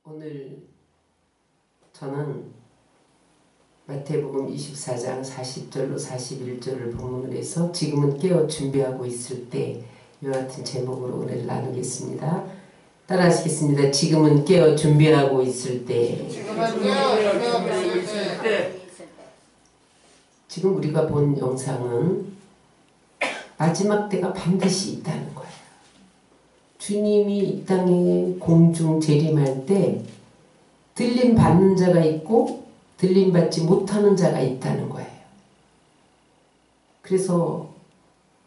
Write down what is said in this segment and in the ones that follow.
오늘 저는 마태복음 24장 40절로 41절을 본문으로 해서 지금은 깨어 준비하고 있을 때 이와 같은 제목으로 오늘 나누겠습니다. 따라 하시겠습니다. 지금은 깨어 준비하고 있을 때. 지금 우리가 본 영상은 마지막 때가 반드시 있다는 거예요. 주님이 이 땅에 공중 재림할 때 들림 받는 자가 있고 들림 받지 못하는 자가 있다는 거예요. 그래서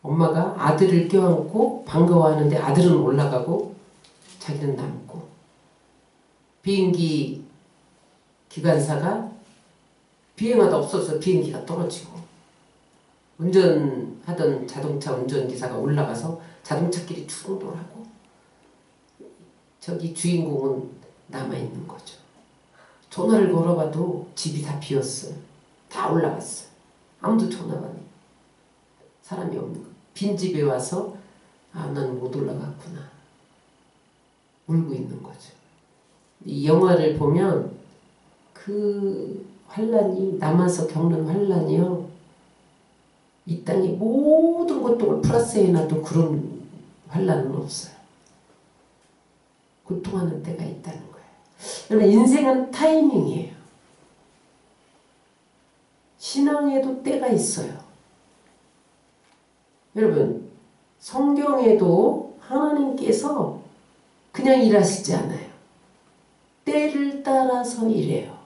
엄마가 아들을 껴안고 반가워하는데 아들은 올라가고 자기는 남고, 비행기 기관사가 비행하다 없어서 비행기가 떨어지고, 운전하던 자동차 운전기사가 올라가서 자동차끼리 충돌하고, 저기 주인공은 남아있는 거죠. 전화를 걸어봐도 집이 다 비었어요. 다 올라갔어요. 아무도 전화가 사람이 없는 거예요. 빈집에 와서 난 못 올라갔구나 울고 있는 거죠. 이 영화를 보면 그 환란이, 남아서 겪는 환란이요, 이 땅의 모든 고통을 플러스해놔도 그런 환란은 없어요. 고통하는 때가 있다는 거예요. 여러분, 인생은 타이밍이에요. 신앙에도 때가 있어요. 여러분, 성경에도 하나님께서 그냥 일하시지 않아요. 때를 따라서 일해요.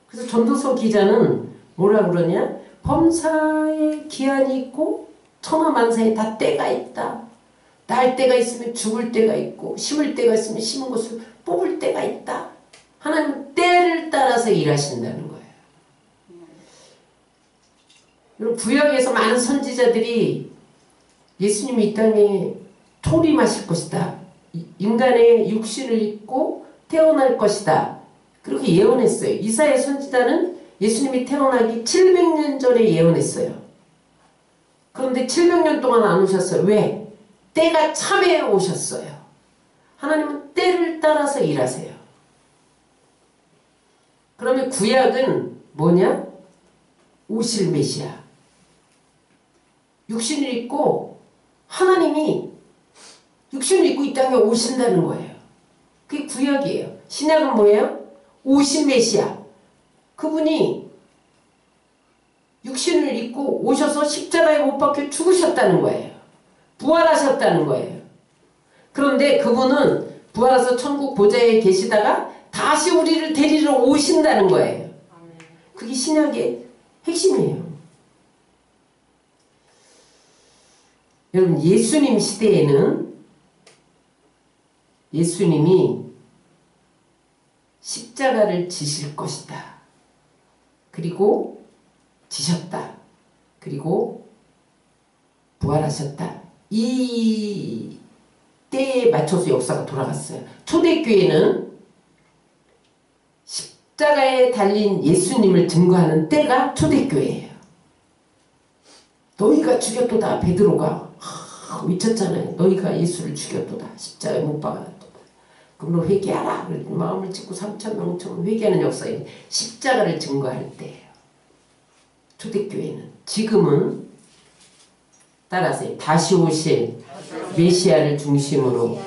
그래서 전도서 기자는 뭐라 그러냐? 범사에 기한이 있고 천하만사에 다 때가 있다. 날 때가 있으면 죽을 때가 있고, 심을 때가 있으면 심은 것을 뽑을 때가 있다. 하나님은 때를 따라서 일하신다는 거예요. 여러분, 구약에서 많은 선지자들이 예수님이 이 땅에 초림하실 것이다, 인간의 육신을 입고 태어날 것이다, 그렇게 예언했어요. 이사야 선지자는 예수님이 태어나기 700년 전에 예언했어요. 그런데 700년 동안 안 오셨어요. 왜? 때가 참에 오셨어요. 하나님은 때를 따라서 일하세요. 그러면 구약은 뭐냐? 오실 메시아. 육신을 입고, 하나님이 육신을 입고 이 땅에 오신다는 거예요. 그게 구약이에요. 신약은 뭐예요? 오신 메시아. 그분이 육신을 입고 오셔서 십자가에 못 박혀 죽으셨다는 거예요. 부활하셨다는 거예요. 그런데 그분은 부활해서 천국 보좌에 계시다가 다시 우리를 데리러 오신다는 거예요. 그게 신약의 핵심이에요. 여러분, 예수님 시대에는 예수님이 십자가를 지실 것이다. 그리고 지셨다. 그리고 부활하셨다. 이 때에 맞춰서 역사가 돌아갔어요. 초대교회는 십자가에 달린 예수님을 증거하는 때가 초대교회예요. 너희가 죽였도다. 베드로가 외쳤잖아요. 너희가 예수를 죽였도다. 십자가에 못 박았도다. 그럼 너 회개하라. 마음을 찢고 3,000명처럼 회개하는 역사에 십자가를 증거할 때예요. 초대교회는. 지금은 따라서 다시 오실 메시아를 중심으로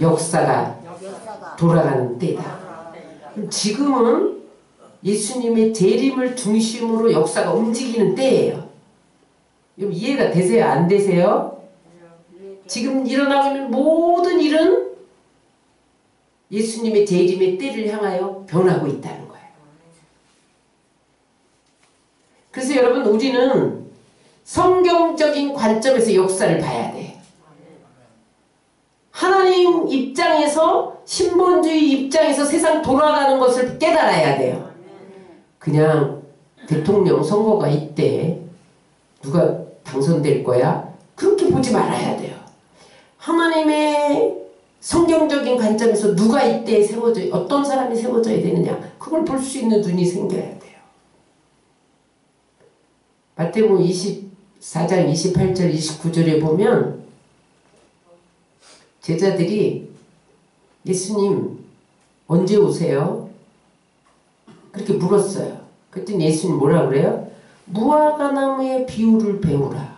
역사가 돌아가는 때다. 지금은 예수님의 재림을 중심으로 역사가 움직이는 때예요. 이해가 되세요? 안 되세요? 지금 일어나고 있는 모든 일은 예수님의 재림의 때를 향하여 변하고 있다는 거예요. 그래서 여러분, 우리는 성경적인 관점에서 역사를 봐야 돼. 하나님 입장에서, 신본주의 입장에서 세상 돌아가는 것을 깨달아야 돼요. 그냥 대통령 선거가 있대, 누가 당선될 거야, 그렇게 보지 말아야 돼요. 하나님의 성경적인 관점에서 누가 이때에 세워져, 어떤 사람이 세워져야 되느냐, 그걸 볼 수 있는 눈이 생겨야 돼요. 마태복음 24장 28절 29절에 보면 제자들이 예수님 언제 오세요? 그렇게 물었어요. 그랬더니 예수님 뭐라 그래요? 무화과 나무의 비유를 배우라.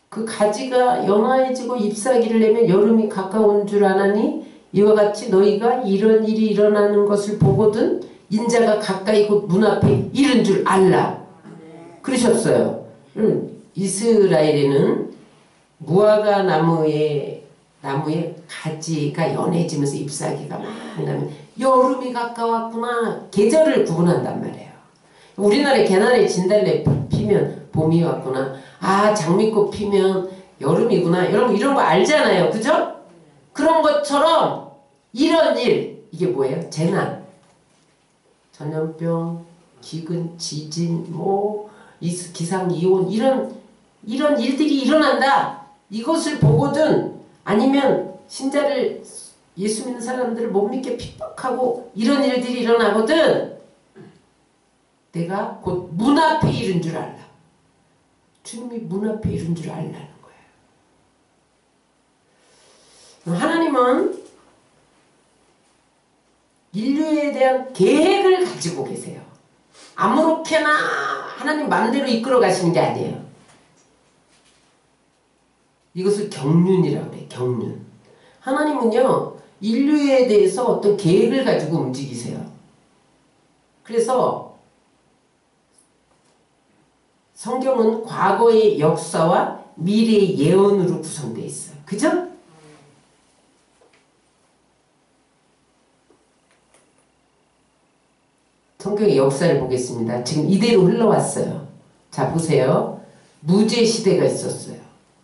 그 가지가 연화해지고 잎사귀를 내면 여름이 가까운 줄 아나니 이와 같이 너희가 이런 일이 일어나는 것을 보거든 인자가 가까이 곧 문 앞에 이른 줄 알라. 그러셨어요. 이스라엘에는 무화과 나무의 가지가 연해지면서 잎사귀가 막 나면 여름이 가까웠구나. 계절을 구분한단 말이에요. 우리나라에 개나리 진달래 피면 봄이 왔구나. 아, 장미꽃 피면 여름이구나. 이런 거 알잖아요. 그죠? 그런 것처럼 이런 일, 이게 뭐예요? 재난, 전염병, 기근, 지진, 기상이온 이런 일들이 일어난다. 이것을 보거든 아니면 신자를 예수 믿는 사람들을 못 믿게 핍박하고 이런 일들이 일어나거든 내가 곧 문 앞에 이른 줄 알라. 주님이 문 앞에 이른 줄 알라는 거예요. 하나님은 인류에 대한 계획을 가지고 계세요. 아무렇게나 하나님 마음대로 이끌어 가시는 게 아니에요. 이것을 경륜이라고 그래요. 경륜. 하나님은요. 인류에 대해서 어떤 계획을 가지고 움직이세요. 그래서 성경은 과거의 역사와 미래의 예언으로 구성되어 있어요. 그죠? 성경의 역사를 보겠습니다. 지금 이대로 흘러왔어요. 자, 보세요. 무죄 시대가 있었어요.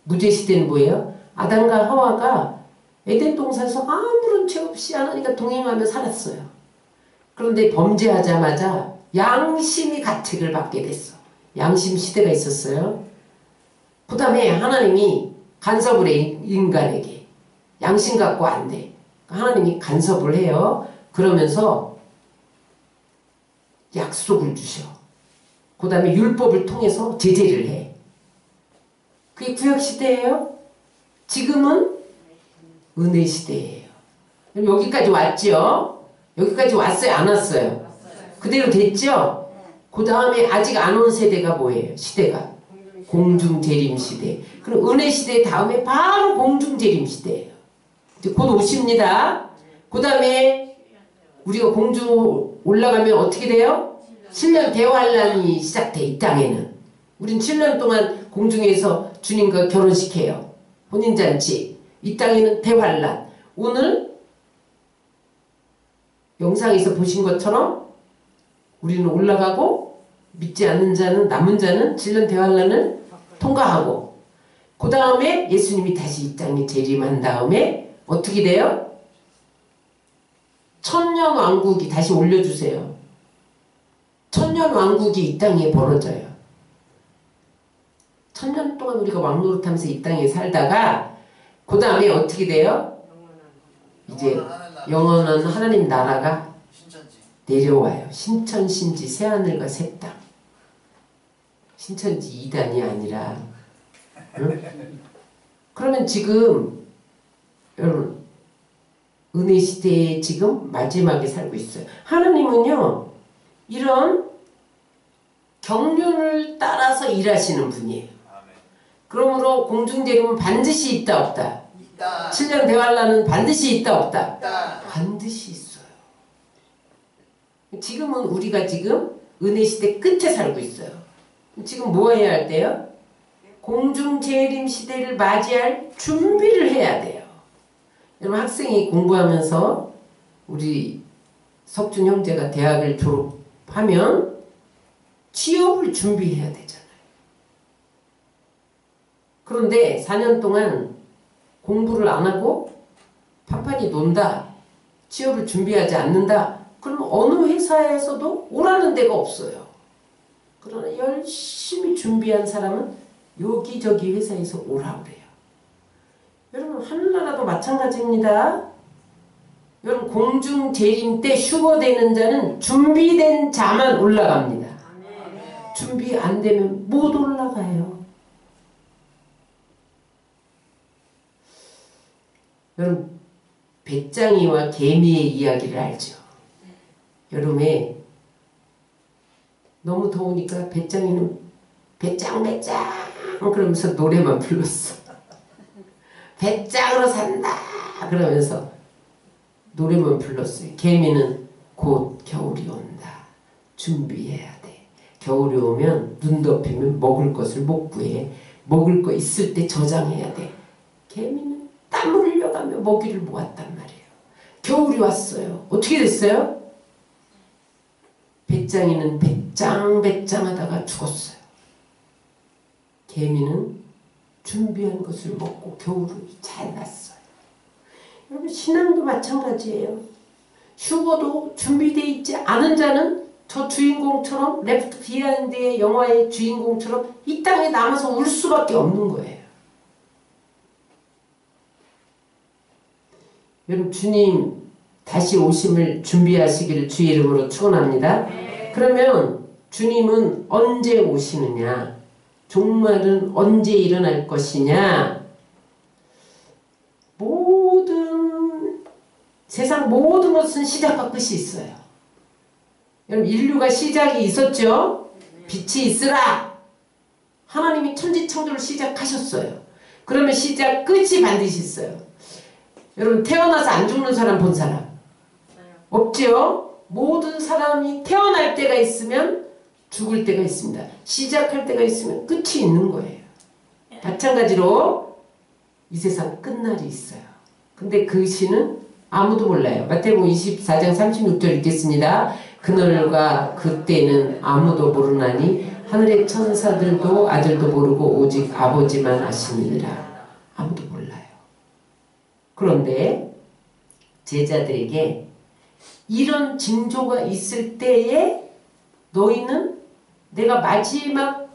무죄 시대는 뭐예요? 아담과 하와가 에덴 동산에서 아무런 죄 없이 하나님과 동행하며 살았어요. 그런데 범죄하자마자 양심이 가책을 받게 됐어. 양심 시대가 있었어요. 그 다음에 하나님이 간섭을 해, 인간에게. 양심 갖고 안 돼. 하나님이 간섭을 해요. 그러면서 약속을 주셔. 그 다음에 율법을 통해서 제재를 해. 그게 구약시대예요. 지금은 은혜시대예요. 여기까지 왔죠? 여기까지 왔어요? 안 왔어요? 그대로 됐죠? 그 다음에 아직 안 온 세대가 뭐예요? 시대가 공중재림시대. 그럼 은혜시대 다음에 바로 공중재림시대예요. 이제 곧 오십니다. 그 다음에 우리가 공중 올라가면 어떻게 돼요? 7년 대환란이 시작돼. 이 땅에는 우린 7년 동안 공중에서 주님과 결혼식해요. 혼인잔치. 이 땅에는 대환란. 오늘 영상에서 보신 것처럼 우리는 올라가고 믿지 않는 자는 남은 자는 7년 대환란을 통과하고 그 다음에 예수님이 다시 이 땅에 재림한 다음에 어떻게 돼요? 천년 왕국이 다시 올려주세요. 천년 왕국이 이 땅에 벌어져요. 천년 동안 우리가 왕노릇하면서 이 땅에 살다가 그 다음에 어떻게 돼요? 이제 영원한 하나님 나라가 내려와요. 신천신지 새하늘과 새 땅. 신천지 2단이 아니라 응? 그러면 지금 여러분 은혜 시대에 지금 마지막에 살고 있어요. 하나님은요 이런 경륜을 따라서 일하시는 분이에요. 그러므로 공중재림은 반드시 있다 없다. 7년 대환란은 반드시 있다 없다. 반드시 있어요. 지금은 우리가 지금 은혜시대 끝에 살고 있어요. 지금 뭐 해야 할 때요? 공중재림 시대를 맞이할 준비를 해야 돼요. 여러분 학생이 공부하면서 우리 석준 형제가 대학을 졸업하면 취업을 준비해야 되잖아요. 그런데 4년 동안 공부를 안 하고 판판이 논다. 취업을 준비하지 않는다. 그럼 어느 회사에서도 오라는 데가 없어요. 그러나 열심히 준비한 사람은 여기저기 회사에서 오라 그래요. 여러분 하늘나라도 마찬가지입니다. 여러분 공중재림 때 휴거되는 자는 준비된 자만 올라갑니다. 준비 안 되면 못 올라가요. 여러분 배짱이와 개미의 이야기를 알죠. 여름에 너무 더우니까 배짱이는 배짱 그러면서 노래만 불렀어. 배짱으로 산다 그러면서 노래만 불렀어요. 개미는 곧 겨울이 온다. 준비해야 돼. 겨울이 오면 눈 덮이면 먹을 것을 못 구해. 먹을 거 있을 때 저장해야 돼. 개미는 땀을 흘려가며 먹이를 모았단 말이에요. 겨울이 왔어요. 어떻게 됐어요? 배짱이는 배짱하다가 죽었어요. 개미는 준비한 것을 먹고 겨울이 잘 났어요. 여러분 신앙도 마찬가지예요. 휴거도 준비되어 있지 않은 자는 저 주인공처럼 레프트 비하인드의 영화의 주인공처럼 이 땅에 남아서 울 수밖에 없는 거예요. 여러분 주님 다시 오심을 준비하시기를 주의 이름으로 축원합니다. 그러면 주님은 언제 오시느냐? 종말은 언제 일어날 것이냐? 세상 모든 것은 시작과 끝이 있어요. 여러분 인류가 시작이 있었죠? 빛이 있으라! 하나님이 천지창조를 시작하셨어요. 그러면 시작 끝이 반드시 있어요. 여러분 태어나서 안 죽는 사람 본 사람? 없지요? 모든 사람이 태어날 때가 있으면 죽을 때가 있습니다. 시작할 때가 있으면 끝이 있는 거예요. 마찬가지로 이 세상 끝날이 있어요. 근데 그 시는 아무도 몰라요. 마태복음 24장 36절 읽겠습니다. 그날과 그때는 아무도 모르나니 하늘의 천사들도 아들도 모르고 오직 아버지만 아시느니라. 아무도 몰라요. 그런데 제자들에게 이런 징조가 있을 때에 너희는 내가 마지막으로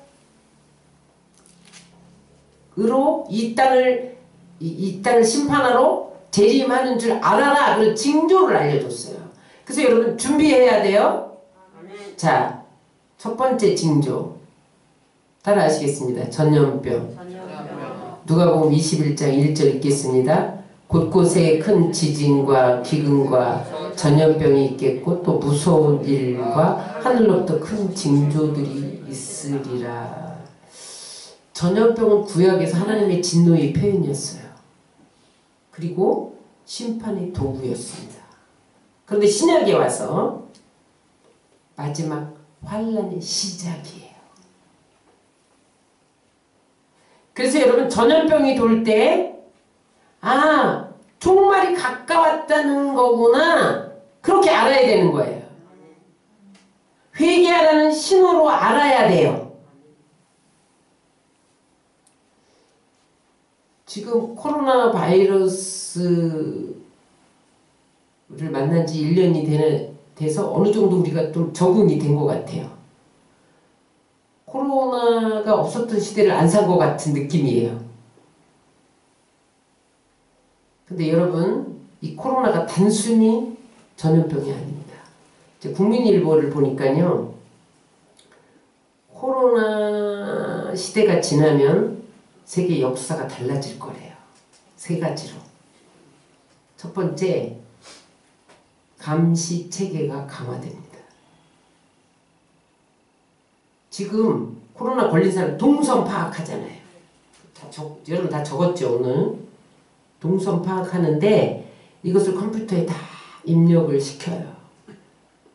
이 땅을 심판하러 재림하는 줄 알아라. 그런 징조를 알려줬어요. 그래서 여러분 준비해야 돼요. 자, 첫 번째 징조 따라 하시겠습니다. 전염병. 누가복음 21장 1절 읽겠습니다. 곳곳에 큰 지진과 기근과 전염병이 있겠고 또 무서운 일과 하늘로부터 큰 징조들이 있으리라. 전염병은 구약에서 하나님의 진노의 표현이었어요. 그리고 심판의 도구였습니다. 그런데 신약에 와서 마지막 환란의 시작이에요. 그래서 여러분 전염병이 돌 때 종말이 가까웠다는 거구나 그렇게 알아야 되는 거예요. 회개하라는 신호로 알아야 돼요. 지금 코로나 바이러스를 만난 지 1년이 돼서 어느 정도 우리가 좀 적응이 된 것 같아요. 코로나가 없었던 시대를 안 산 것 같은 느낌이에요. 근데 여러분 이 코로나가 단순히 전염병이 아닙니다. 국민일보를 보니까요. 코로나 시대가 지나면 세계 역사가 달라질 거래요. 세 가지로. 첫 번째, 감시 체계가 강화됩니다. 지금 코로나 걸린 사람 동선 파악하잖아요. 여러분 다 적었죠 오늘. 동선 파악하는데 이것을 컴퓨터에 다 입력을 시켜요.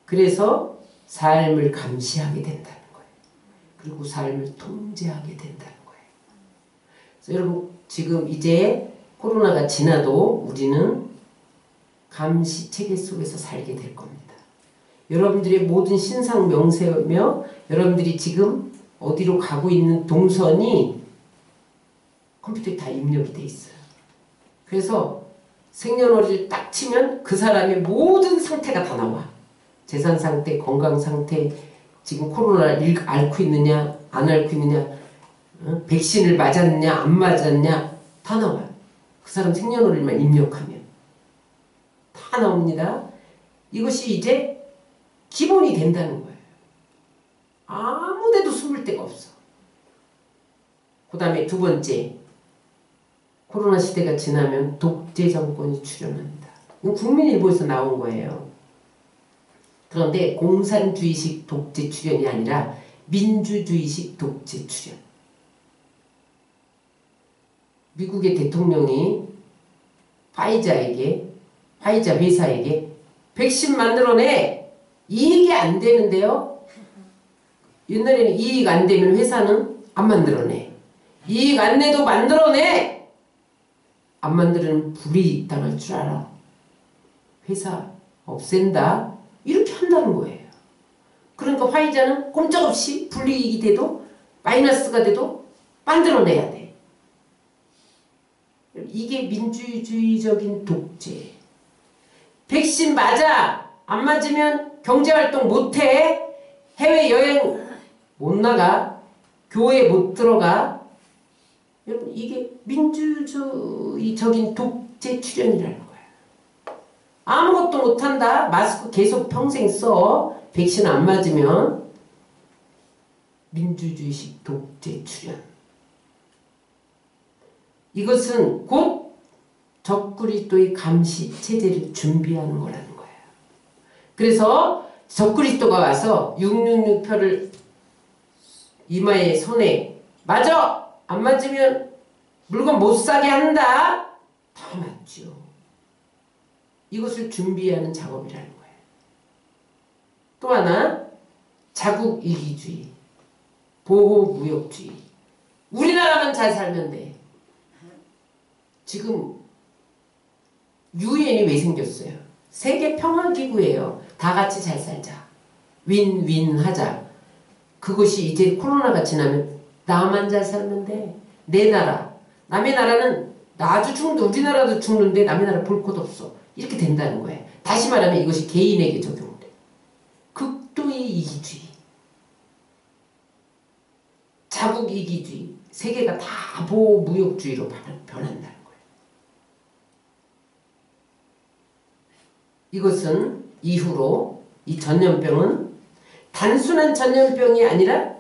그래서 삶을 감시하게 된다는 거예요. 그리고 삶을 통제하게 된다는 거예요. 그래서 여러분 지금 이제 코로나가 지나도 우리는 감시 체계 속에서 살게 될 겁니다. 여러분들의 모든 신상 명세며 여러분들이 지금 어디로 가고 있는 동선이 컴퓨터에 다 입력이 돼 있어요. 그래서 생년월일을 딱 치면 그 사람의 모든 상태가 다 나와. 재산 상태, 건강 상태, 지금 코로나를 앓고 있느냐 안 앓고 있느냐, 백신을 맞았냐 안 맞았냐 다 나와요. 그 사람 생년월일만 입력하면 다 나옵니다. 이것이 이제 기본이 된다는 거예요. 아무 데도 숨을 데가 없어. 그 다음에 두 번째, 코로나 시대가 지나면 독재 정권이 출현합니다. 이거 국민일보에서 나온 거예요. 그런데 공산주의식 독재 출현이 아니라 민주주의식 독재 출현. 미국의 대통령이 파이자 회사에게 백신 만들어내! 이익이 안 되는데요. 옛날에는 이익 안 되면 회사는 안 만들어내. 이익 안 내도 만들어내! 안 만들면 불이익 당할 줄 알아. 회사 없앤다. 이렇게 한다는 거예요. 그러니까 화이자는 꼼짝없이 불이익이 돼도 마이너스가 돼도 만들어내야 돼. 이게 민주주의적인 독재. 백신 맞아. 안 맞으면 경제활동 못해. 해외여행 못 나가. 교회 못 들어가. 여러분 이게 민주주의적인 독재 출현이라는 거예요. 아무것도 못한다. 마스크 계속 평생 써. 백신 안 맞으면 민주주의식 독재 출현. 이것은 곧 적그리스도의 감시 체제를 준비하는 거라는 거예요. 그래서 적그리스도가 와서 666표를 이마에 손에 맞아! 안 맞으면 물건 못 사게 한다. 다 맞죠. 이것을 준비하는 작업이라는 거예요. 또 하나 자국 이기주의, 보호무역주의. 우리나라만 잘 살면 돼. 지금 유엔이 왜 생겼어요? 세계 평화기구예요. 다 같이 잘 살자. 윈윈 하자. 그것이 이제 코로나가 지나면 나만 잘 살면 돼. 내 나라. 남의 나라는 나 아주 죽는데 우리나라도 죽는데 남의 나라 볼 곳 없어. 이렇게 된다는 거예요. 다시 말하면 이것이 개인에게 적용돼. 극도의 이기주의. 자국 이기주의. 세계가 다 보호무역주의로 변한다는 거예요. 이것은 이후로 이 전염병은 단순한 전염병이 아니라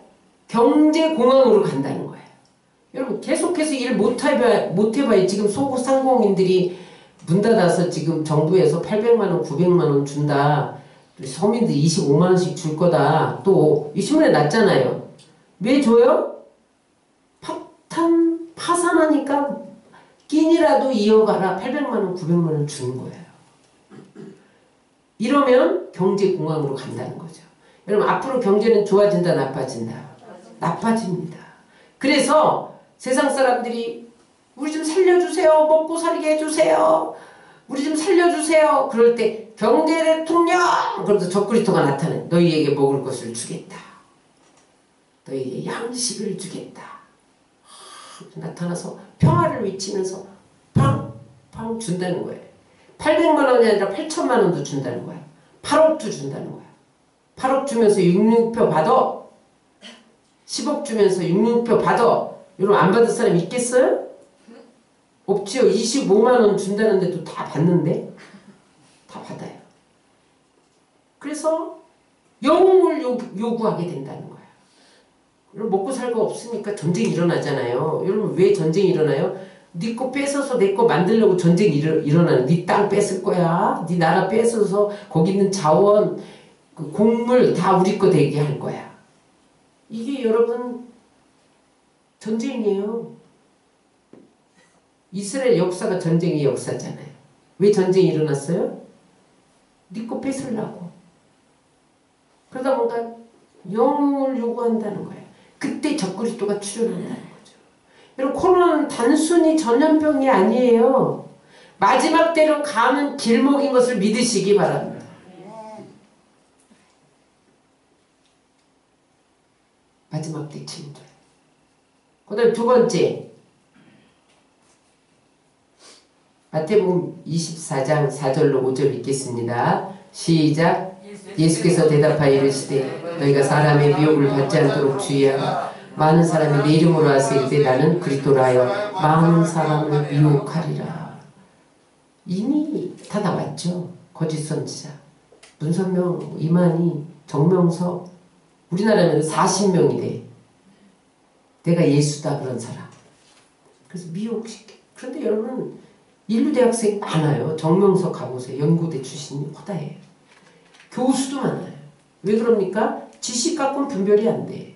경제공황으로 간다는 거예요. 여러분 계속해서 일을 못해봐야 지금 소상공인들이 문 닫아서 지금 정부에서 800만원 900만원 준다. 서민들 25만원씩 줄 거다. 또 이 신문에 났잖아요. 왜 줘요? 파산하니까 끼니라도 이어가라. 800만원 900만원 주는 거예요. 이러면 경제공황으로 간다는 거죠. 여러분 앞으로 경제는 좋아진다 나빠진다? 나빠집니다. 그래서 세상 사람들이 우리 좀 살려주세요. 먹고 살게 해주세요. 우리 좀 살려주세요. 그럴 때 경제 대통령! 그러면서 적그리스도가 나타내. 너희에게 먹을 것을 주겠다. 너희에게 양식을 주겠다. 나타나서 평화를 외치면서 팡 준다는 거예요. 800만 원이 아니라 8천만 원도 준다는 거야. 8억도 준다는 거야. 8억 주면서 666표 받아. 10억 주면서 666표 받아. 여러분 안 받을 사람 있겠어요? 없지요. 25만 원 준다는데도 다 받는데? 다 받아요. 그래서 영웅을 요구하게 된다는 거예요. 여러분 먹고 살고 없으니까 전쟁이 일어나잖아요. 여러분 왜 전쟁이 일어나요? 네 거 뺏어서 내 거 만들려고 전쟁이 일어나는. 네 땅 뺏을 거야. 네 나라 뺏어서 거기 있는 자원, 그 곡물 다 우리 거 되게 할 거야. 이게 여러분 전쟁이에요. 이스라엘 역사가 전쟁의 역사잖아요. 왜 전쟁이 일어났어요? 네 거 뺏으려고. 그러다 보니까 영웅을 요구한다는 거예요. 그때 적그리스도가 출현한다는 거예요. 여러분 코로나는 단순히 전염병이 아니에요. 마지막 때로 가는 길목인 것을 믿으시기 바랍니다. 마지막 때 친구들. 그 다음 두 번째 마태복음 24장 4절로 5절 읽겠습니다. 시작. 예수께서 대답하여 이르시되 너희가 사람의 미혹을 받지 않도록 주의하라. 많은 사람이 내 이름으로 와서 이르되 나는 그리스도라 하여 많은 사람을 미혹하리라. 이미 다 나왔죠. 거짓 선지자, 문선명, 이만희, 정명석. 우리나라는 40명이 돼. 내가 예수다 그런 사람. 그래서 미혹시켜. 그런데 여러분 인류 대학생 많아요. 정명석 가보세요. 연고대 출신이 허다해요. 교수도 많아요. 왜 그럽니까? 지식 갖고는 분별이 안 돼.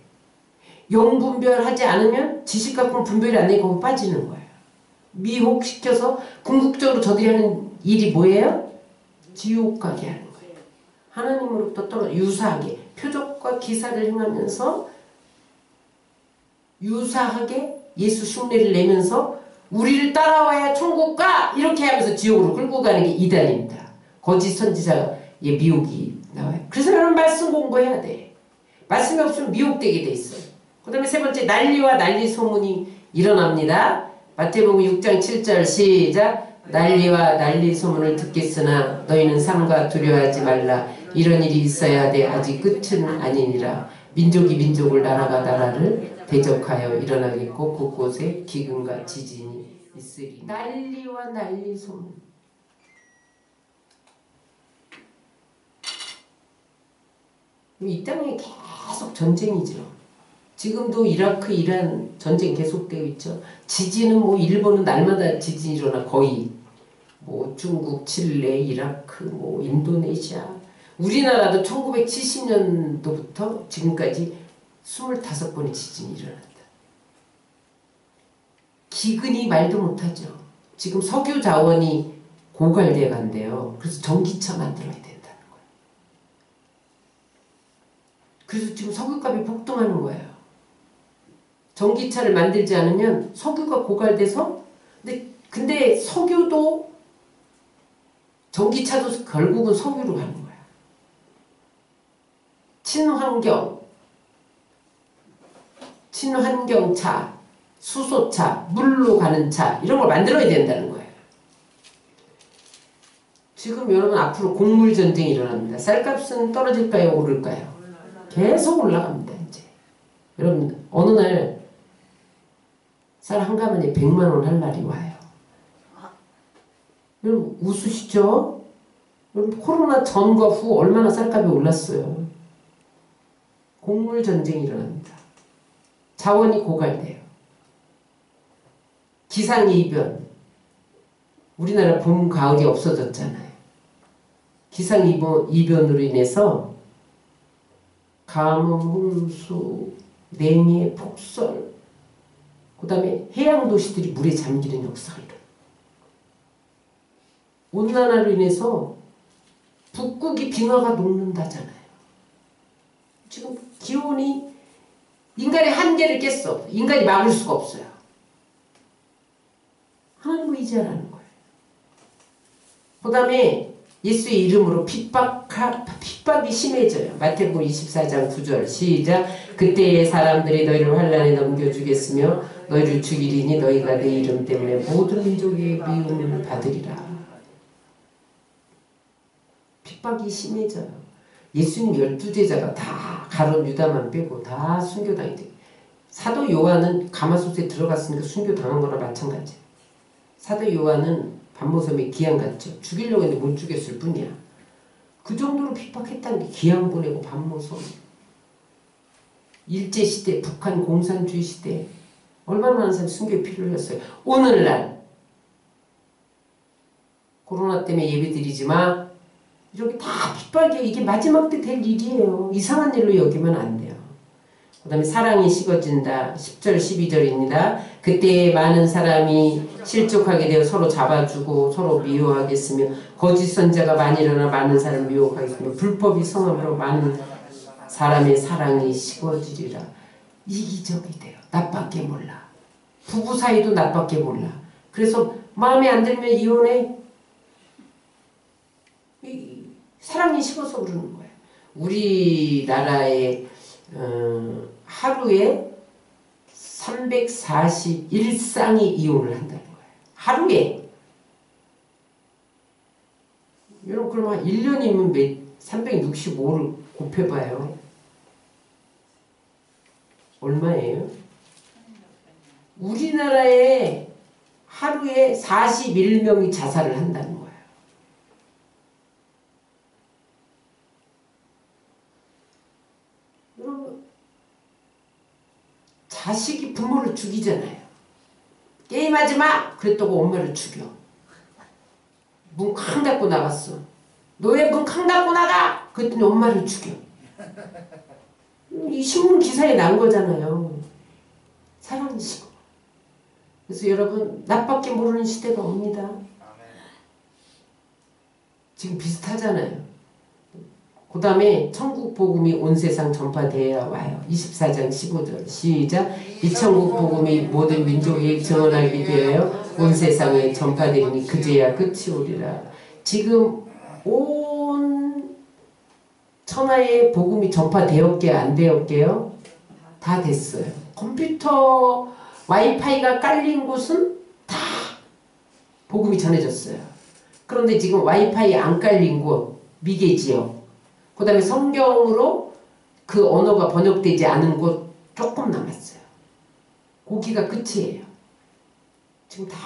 영분별하지 않으면 지식 갖고는 분별이 안 돼. 거기 빠지는 거예요. 미혹시켜서 궁극적으로 저들이 하는 일이 뭐예요? 지옥 가게 하는 거예요. 하나님으로부터 떨어져 유사하게 표적과 기사를 행하면서 유사하게 예수 흉내를 내면서 우리를 따라와야 천국 가! 이렇게 하면서 지옥으로 끌고 가는 게 이단입니다. 거짓 선지자의 미혹이 나와요. 그래서 여러분 말씀 공부해야 돼. 말씀이 없으면 미혹되게 돼 있어요. 그 다음에 세 번째 난리와 난리 소문이 일어납니다. 마태복음 6장 7절 시작. 난리와 난리 소문을 듣겠으나 너희는 삼가 두려워하지 말라. 이런 일이 있어야 하되 아직 끝은 아니니라. 민족이 민족을 나라가 나라를 대적하여 일어나겠고 곳곳에 기근과 지진이 있으리. 난리와 난리 소문. 이 땅에 계속 전쟁이죠. 지금도 이라크, 이란 전쟁 계속되고 있죠. 지진은 뭐 일본은 날마다 지진이 일어나 거의. 뭐 중국, 칠레, 이라크, 뭐 인도네시아. 우리나라도 1970년도부터 지금까지 25번의 지진이 일어났다. 기근이 말도 못하죠. 지금 석유 자원이 고갈돼 간대요. 그래서 전기차 만들어야 된다는 거예요. 그래서 지금 석유값이 폭등하는 거예요. 전기차를 만들지 않으면 석유가 고갈돼서 근데 석유도 전기차도 결국은 석유로 가는 거야. 친환경차, 수소차, 물로 가는 차 이런 걸 만들어야 된다는 거예요. 지금 여러분 앞으로 곡물 전쟁이 일어납니다. 쌀값은 떨어질까요? 오를까요? 계속 올라갑니다. 이제 여러분 어느 날 쌀 한 가마니에 100만 원 할 날이 와요. 여러분 웃으시죠? 여러분 코로나 전과 후 얼마나 쌀값이 올랐어요. 곡물 전쟁이 일어납니다. 자원이 고갈돼요. 기상이변. 우리나라 봄, 가을이 없어졌잖아요. 기상이변으로 인해서 가뭄, 홍수, 냉해, 폭설, 그 다음에 해양도시들이 물에 잠기는 역사가 일어나요. 온난화로 인해서 북극이 빙하가 녹는다잖아요. 지금 기온이 인간의 한계를 깼어. 인간이 막을 수가 없어요. 하나님을 의지하라는 거예요. 그 다음에 예수의 이름으로 핍박이 심해져요. 마태복음 24장 9절 시작. 그때의 사람들이 너희를 환난에 넘겨주겠으며 너희를 죽이리니 너희가 내 이름 때문에 모든 민족의 미움을 받으리라. 핍박이 심해져요. 예수님 12제자가 다 가룟 유다만 빼고 다 순교당했대요. 사도 요한은 가마솥에 들어갔으니까 순교당한 거나 마찬가지예요. 사도 요한은 반모섬에 기양 갔죠. 죽이려고 했는데 못 죽였을 뿐이야. 그 정도로 핍박했다는 게 기양 보내고 반모섬. 일제시대, 북한 공산주의 시대 얼마나 많은 사람이 순교에 피를 흘렸어요. 오늘날 코로나 때문에 예배 드리지 마. 이렇게 다 핍박이에요. 이게 마지막 때 될 일이에요. 이상한 일로 여기면 안 돼요. 그 다음에 사랑이 식어진다. 10절 12절입니다. 그때 많은 사람이 실족하게 되어 서로 잡아주고 서로 미워하겠으며 거짓 선자가 많이 일어나 많은 사람을 미혹하겠으며 불법이 성함으로 많은 사람의 사랑이 식어지리라. 이기적이 돼요. 나밖에 몰라. 부부 사이도 나밖에 몰라. 그래서 마음에 안 들면 이혼해. 사랑이 식어서 그러는 거예요. 우리나라에 하루에 341쌍이 이혼을 한다는 거예요. 하루에. 여러분 그러면 1년이면 365를 곱해봐요. 얼마예요? 우리나라에 하루에 41명이 자살을 한다는 거예요. 여러분 자식이 부모를 죽이잖아요. 게임하지 마! 그랬다고 엄마를 죽여. 문 쾅 닫고 나갔어. 너 왜 문 쾅 닫고 나가? 그랬더니 엄마를 죽여. 이 신문 기사에 난 거잖아요. 사랑이시고. 그래서 여러분 나밖에 모르는 시대가 옵니다. 지금 비슷하잖아요. 그 다음에 천국 복음이 온 세상 전파되어야 와요. 24장 15절 시작. 이 천국 복음이 모든 민족에게 전하게 되어 온 세상에 전파되니 그제야 끝이 오리라. 지금 온 천하의 복음이 전파되었게 안 되었게요? 다 됐어요. 컴퓨터 와이파이가 깔린 곳은 다 복음이 전해졌어요. 그런데 지금 와이파이 안 깔린 곳 미개지역, 그 다음에 성경으로 그 언어가 번역되지 않은 곳 조금 남았어요. 거기가 끝이에요. 지금 다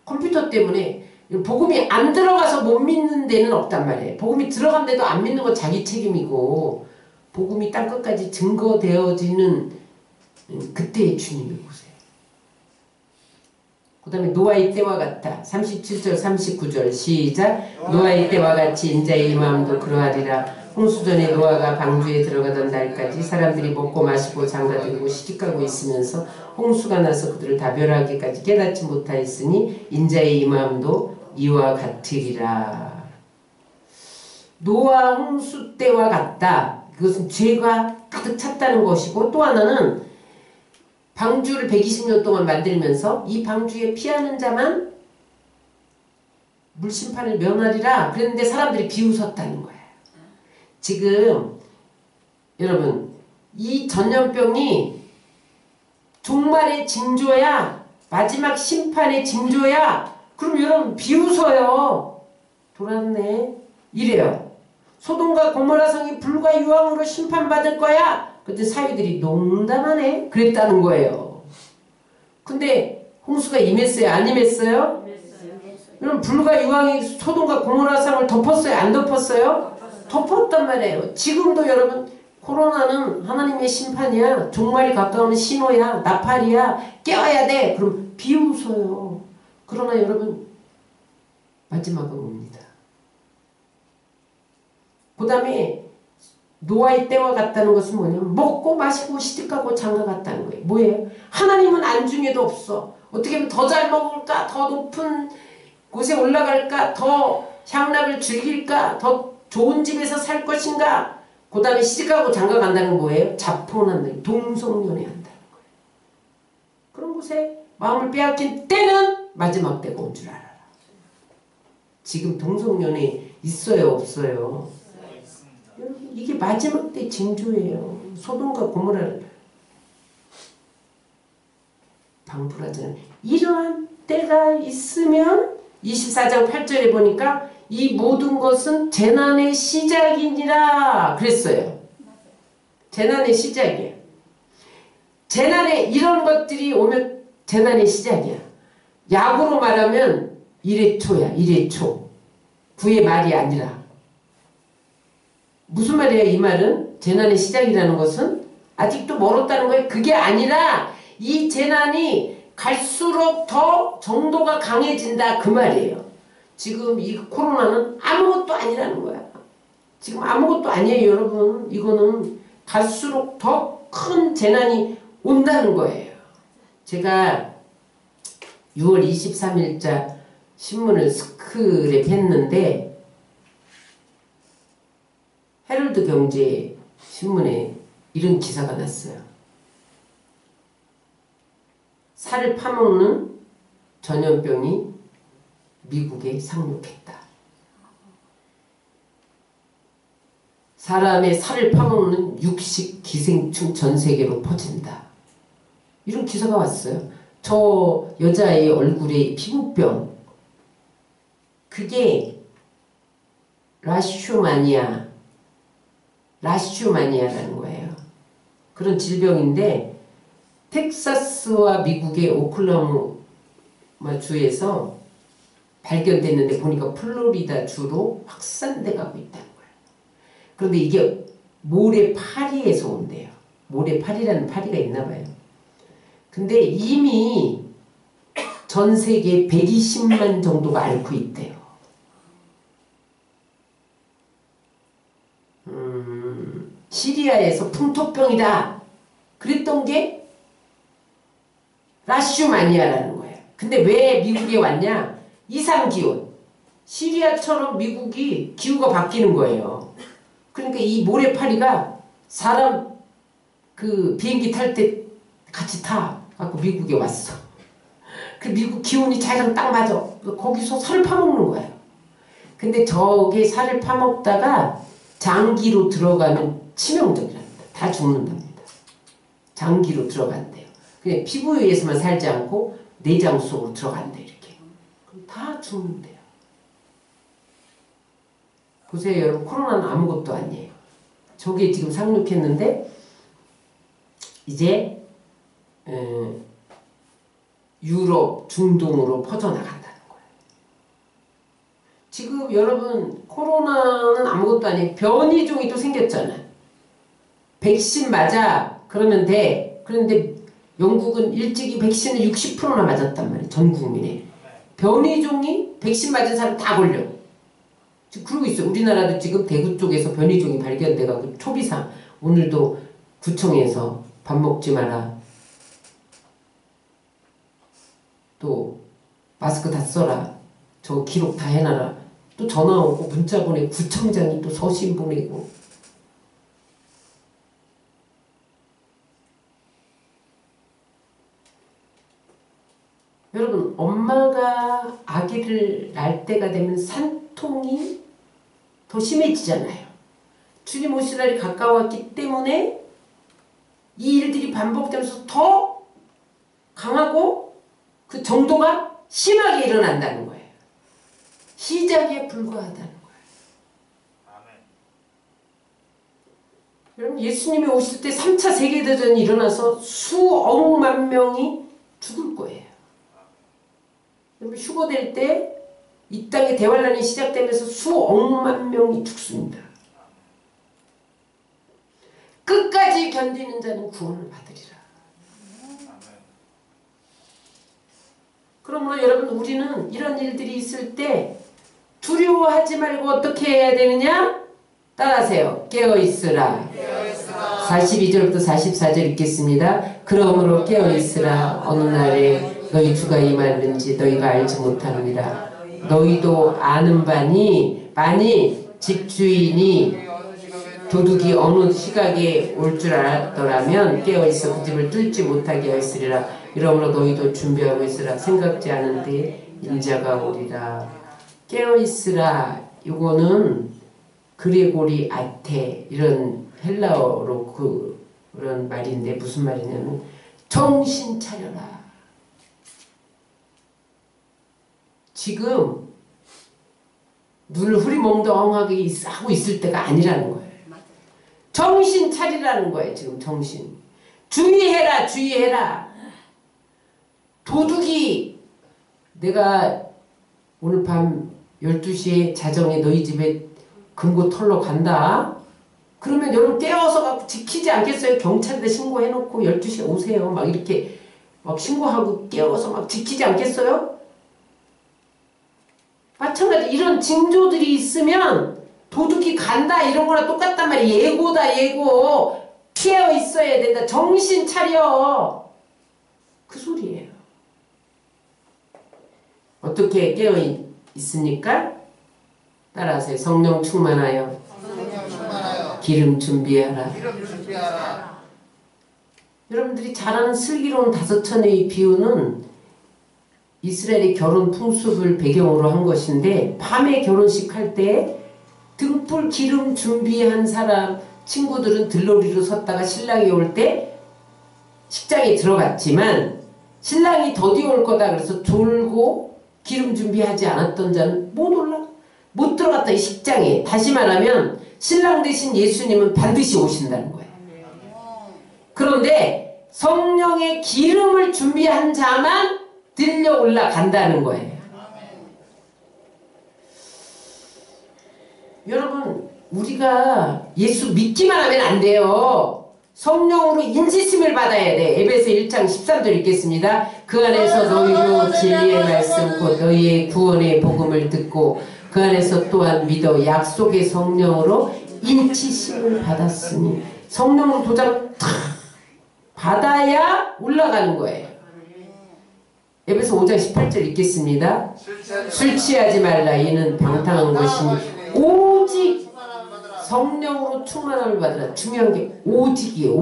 컴퓨터 때문에 복음이 안 들어가서 못 믿는 데는 없단 말이에요. 복음이 들어간데도 안 믿는 건 자기 책임이고, 복음이 땅끝까지 증거되어지는 그때의 주님이 오세요. 그 다음에 노아의 때와 같다. 37절 39절 시작. 노아의 때와 같이 인자의 마음도 그러하리라. 홍수전에 노아가 방주에 들어가던 날까지 사람들이 먹고 마시고 장가들고 시집가고 있으면서 홍수가 나서 그들을 다 멸하기까지 깨닫지 못하였으니 인자의 이 마음도 이와 같으리라. 노아 홍수 때와 같다. 그것은 죄가 가득 찼다는 것이고, 또 하나는 방주를 120년 동안 만들면서 이 방주에 피하는 자만 물심판을 면하리라 그랬는데 사람들이 비웃었다는 거예요. 지금 여러분 이 전염병이 종말의 징조야, 마지막 심판의 징조야. 그럼 여러분 비웃어요. 돌았네 이래요. 소돔과 고모라 성이 불과 유황으로 심판받을 거야. 그때 사위들이 농담하네 그랬다는 거예요. 근데 홍수가 임했어요? 안 임했어요? 여러분 불과 유황이 소돔과 고모라 성을 덮었어요? 안 덮었어요? 덮었단 말이에요. 지금도 여러분 코로나는 하나님의 심판이야. 종말이 가까운 신호야. 나팔이야. 깨어야 돼. 그럼 비웃어요. 그러나 여러분 마지막은 옵니다. 그 다음에 노아의 때와 같다는 것은 뭐냐면 먹고 마시고 시집가고 장가 갔다는 거예요. 뭐예요? 하나님은 안중에도 없어. 어떻게 하면 더 잘 먹을까? 더 높은 곳에 올라갈까? 더 향락을 즐길까? 더 좋은 집에서 살 것인가? 그 다음에 시집가고 장가 간다는 건 뭐예요? 자포난다. 동성연애 한다는 거예요. 그런 곳에 마음을 빼앗긴 때는 마지막 때가 온 줄 알아라. 지금 동성연애 있어요? 없어요? 여러분 이게 마지막 때 징조예요. 소돔과 고모라를 방불하잖아요. 이러한 때가 있으면 24장 8절에 보니까 이 모든 것은 재난의 시작이니라 그랬어요. 재난의 시작이에요. 재난에 이런 것들이 오면 재난의 시작이야. 약으로 말하면 1회 초야. 1회 초. 9의 말이 아니라. 무슨 말이에요? 이 말은 재난의 시작이라는 것은 아직도 멀었다는 거예요. 그게 아니라 이 재난이 갈수록 더 정도가 강해진다 그 말이에요. 지금 이 코로나는 아무것도 아니라는 거야. 지금 아무것도 아니에요 여러분. 이거는 갈수록 더 큰 재난이 온다는 거예요. 제가 6월 23일자 신문을 스크랩했는데 헤럴드 경제 신문에 이런 기사가 났어요. 살을 파먹는 전염병이 미국에 상륙했다. 사람의 살을 파먹는 육식 기생충 전 세계로 퍼진다. 이런 기사가 왔어요. 저 여자의 얼굴에 피부병, 그게 라슈마니아라는 거예요. 그런 질병인데 텍사스와 미국의 오클라호마 주에서 발견됐는데 보니까 플로리다 주로 확산돼 가고 있다는 거예요. 그런데 이게 모래파리에서 온대요. 모래파리라는 파리가 있나 봐요. 근데 이미 전 세계 120만 정도가 앓고 있대요. 시리아에서 풍토병이다. 그랬던 게 라슈마니아라는 거예요. 근데 왜 미국에 왔냐? 이상기온. 시리아처럼 미국이 기후가 바뀌는 거예요. 그러니까 이 모래파리가 사람 그 비행기 탈 때 같이 타 갖고 미국에 왔어. 그 미국 기온이 자기랑 딱 맞아. 거기서 살을 파먹는 거예요. 근데 저게 살을 파먹다가 장기로 들어가면 치명적이랍니다. 다 죽는답니다. 장기로 들어간대요. 그냥 피부에 의해서만 살지 않고 내장 속으로 들어간대 이렇게. 그럼 다 죽는데요. 보세요 여러분, 코로나는 아무것도 아니에요. 저게 지금 상륙했는데 이제 유럽, 중동으로 퍼져나간다는 거예요. 지금 여러분 코로나는 아무것도 아니에요. 변이종이 또 생겼잖아요. 백신 맞아 그러면 돼. 그런데 영국은 일찍이 백신을 60%나 맞았단 말이에요. 전 국민에. 변이종이 백신 맞은 사람 다 걸려. 지금 그러고 있어요. 우리나라도 지금 대구 쪽에서 변이종이 발견돼가지고 초비상. 오늘도 구청에서 밥 먹지 마라. 또 마스크 다 써라. 저 기록 다 해놔라. 또 전화 오고 문자 보내고 구청장이 또 서신 보내고. 여러분 엄마가 아기를 낳을 때가 되면 산통이 더 심해지잖아요. 주님 오실 날이 가까웠기 때문에 이 일들이 반복되면서 더 강하고 그 정도가 심하게 일어난다는 거예요. 시작에 불과하다는 거예요. 아멘. 여러분 예수님이 오실 때 3차 세계대전이 일어나서 수억만 명이 죽을 거예요. 여러분 휴거될 때 이 땅에 대환란이 시작되면서 수억만 명이 죽습니다. 끝까지 견디는 자는 구원을 받으리라. 그러므로 여러분 우리는 이런 일들이 있을 때 두려워하지 말고 어떻게 해야 되느냐? 따라하세요. 깨어있으라. 42절부터 44절 읽겠습니다. 그러므로 깨어있으라. 어느 날에 너희 주가 임하는지 너희가 알지 못하느니라. 너희도 아는 바니 만일 집주인이 도둑이 어느 시각에 올 줄 알았더라면 깨어있어 그 집을 뚫지 못하게 하였으리라. 이러므로 너희도 준비하고 있으라. 생각지 않은데 인자가 오리라. 깨어있으라. 이거는 그레고리 아테 이런 헬라어로 그런 말인데 무슨 말이냐면 정신 차려라. 지금 눈을 흐리멍덩하게 하고 있을 때가 아니라는 거예요. 정신 차리라는 거예요. 지금 정신. 주의해라. 주의해라. 도둑이 내가 오늘 밤 12시에 자정에 너희 집에 금고 털러 간다. 그러면 여러분 깨워서 지키지 않겠어요? 경찰에 신고해놓고 12시에 오세요. 막 이렇게 막 신고하고 깨워서 막 지키지 않겠어요? 마찬가지 이런 징조들이 있으면 도둑이 간다 이런 거랑 똑같단 말이에요. 예고다 예고. 깨어 있어야 된다. 정신 차려. 그 소리예요. 어떻게 깨어 있습니까? 따라하세요. 성령 충만하여 기름 준비하라. 여러분들이 잘 아는 슬기로운 5천의 비유는 이스라엘의 결혼 풍습을 배경으로 한 것인데 밤에 결혼식 할 때 등불 기름 준비한 사람 친구들은 들러리로 섰다가 신랑이 올 때 식장에 들어갔지만 신랑이 더디 올 거다 그래서 졸고 기름 준비하지 않았던 자는 못 들어갔다 이 식장에. 다시 말하면 신랑 대신 예수님은 반드시 오신다는 거예요. 그런데 성령의 기름을 준비한 자만 들려 올라간다는 거예요. 여러분 우리가 예수 믿기만 하면 안 돼요. 성령으로 인지심을 받아야 돼. 에베소 1장 13절 읽겠습니다. 그 안에서 너희로 진리의 말씀 곧 너희의 구원의 복음을 듣고 그 안에서 또한 믿어 약속의 성령으로 인치심을 받았으니 성령으로 도장 탁 받아야 올라가는 거예요. 에베소 5장 18절 읽겠습니다. 술 취하지 말라. 이는 방탕한 것이니 오직 성령으로 충만함을 받으라. 중요한 게 오직이에요.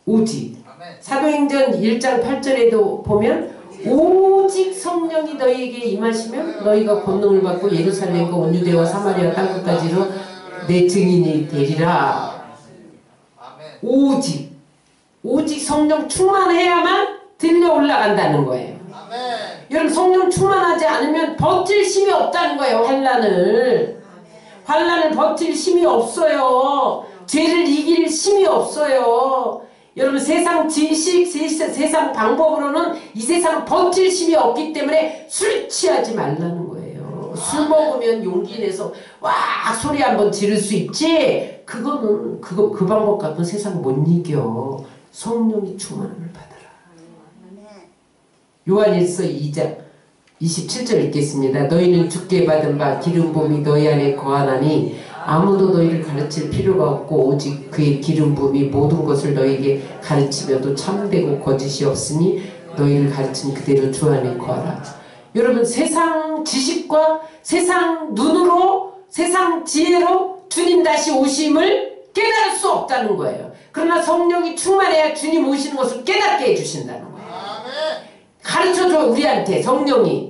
오직. 사도행전 1장 8절에도 보면 오직 성령이 너희에게 임하시면 너희가 권능을 받고 예루살렘과 온 유대와 사마리아 땅끝까지로 내 증인이 되리라. 오직 성령 충만해야만 들려 올라간다는 거예요. 여러분 성령 충만하지 않으면 버틸 힘이 없다는 거예요. 환난을 버틸 힘이 없어요. 죄를 이길 힘이 없어요. 여러분 세상 지식, 세상 방법으로는 이 세상 버틸 힘이 없기 때문에 술 취하지 말라는 거예요. 술 먹으면 용기 내서 와 소리 한번 지를 수 있지. 그 방법 갖고는 세상 못 이겨. 성령이 충만함을 받아라. 요한일서 2장 27절 읽겠습니다. 너희는 주께 받은 바 기름 부음이 너희 안에 거하나니 아무도 너희를 가르칠 필요가 없고 오직 그의 기름 부음이 모든 것을 너희에게 가르치며도 참되고 거짓이 없으니 너희를 가르친 그대로 주 안에 거하라. 여러분 세상 지식과 세상 눈으로 세상 지혜로 주님 다시 오심을 깨달을 수 없다는 거예요. 그러나 성령이 충만해야 주님 오시는 것을 깨닫게 해주신다는 거예요. 가르쳐줘 우리한테 성령이.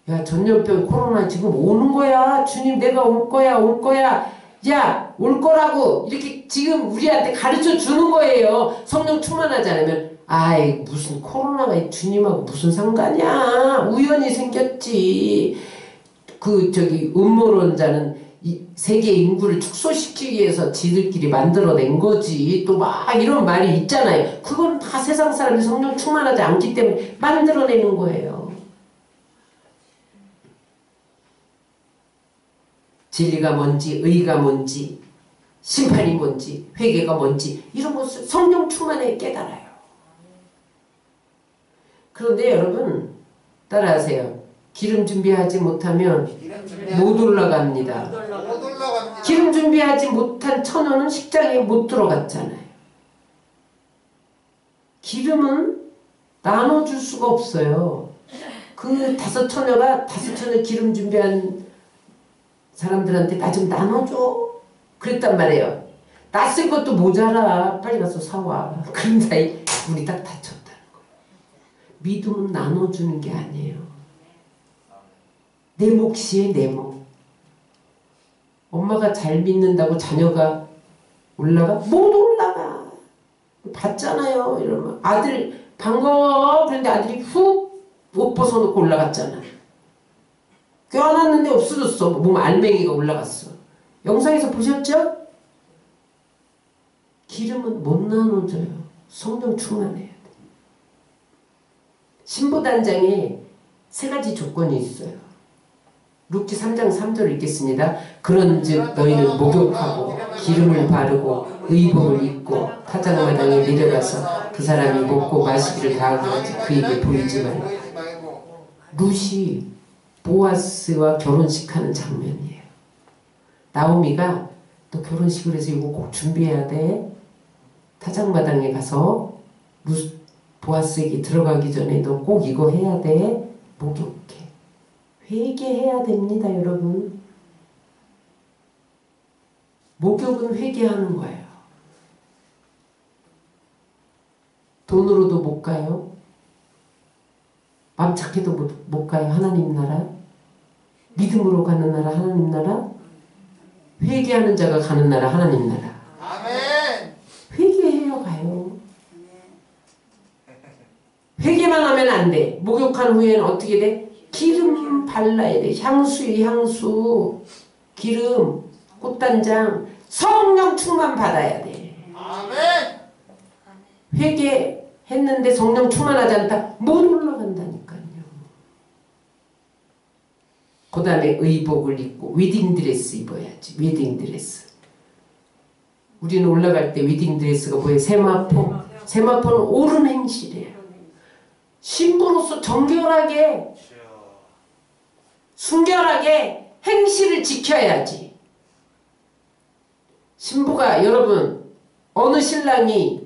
야 전염병 코로나 지금 오는 거야. 주님 내가 올 거야. 야 올 거라고 이렇게 지금 우리한테 가르쳐 주는 거예요. 성령 충만하지 않으면 아이 무슨 코로나가 주님하고 무슨 상관이야. 우연히 생겼지. 음모론자는 이 세계 인구를 축소시키기 위해서 지들끼리 만들어낸 거지. 또 막 이런 말이 있잖아요. 그건 다 세상 사람이 성령 충만하지 않기 때문에 만들어내는 거예요. 진리가 뭔지, 의가 뭔지, 심판이 뭔지, 회개가 뭔지 이런 것을 성령 충만에 깨달아요. 그런데 여러분 따라하세요. 기름 준비하지 못하면 못 올라갑니다. 기름 준비하지 못한 처녀는 식장에 못 들어갔잖아요. 기름은 나눠줄 수가 없어요. 그 5처녀가 5처녀 기름 준비한 사람들한테 나 좀 나눠줘 그랬단 말이에요. 나 쓸 것도 모자라. 빨리 가서 사와. 그런 사이 우리 딱 다쳤다는 거예요. 믿음은 나눠주는 게 아니에요. 내 몫이에요. 내 몫. 엄마가 잘 믿는다고 자녀가 올라가? 못 올라가. 봤잖아요. 이러면 아들 반가워. 그런데 아들이 훅 옷 벗어놓고 올라갔잖아. 껴안았는데 없어졌어. 몸 알맹이가 올라갔어. 영상에서 보셨죠? 기름은 못 나눠줘요. 성령 충만해야 돼. 신부단장에 3가지 조건이 있어요. 룻기 3장 3절 읽겠습니다. 그런즉 너희는 목욕하고 기름을 바르고 의복을 입고 타작마당에 내려가서 그 사람이 먹고 마시기를 다하기까지 그에게 보이지 말라. 룻이 보아스와 결혼식하는 장면이에요. 나오미가 너 결혼식을 해서 이거 꼭 준비해야 돼. 타작마당에 가서 보아스에게 들어가기 전에 너 꼭 이거 해야 돼. 목욕해. 회개해야 됩니다, 여러분. 목욕은 회개하는 거예요. 돈으로도 못 가요. 맘 착해도 못 가요. 하나님 나라. 믿음으로 가는 나라 하나님 나라. 회개하는 자가 가는 나라 하나님 나라. 아멘. 회개해요 가요. 회개만 하면 안 돼. 목욕한 후에는 어떻게 돼? 기름 발라야 돼. 향수에 향수. 기름, 꽃단장, 성령 충만 받아야 돼. 아멘. 회개했는데 성령 충만하지 않다. 못 올라간다니까요. 그 다음에 의복을 입고 웨딩드레스 입어야지. 웨딩드레스. 우리는 올라갈 때 웨딩드레스가 뭐예요? 세마포. 세마포는 옳은 행실이에요. 신부로서 정결하게 순결하게 행실을 지켜야지. 신부가 여러분 어느 신랑이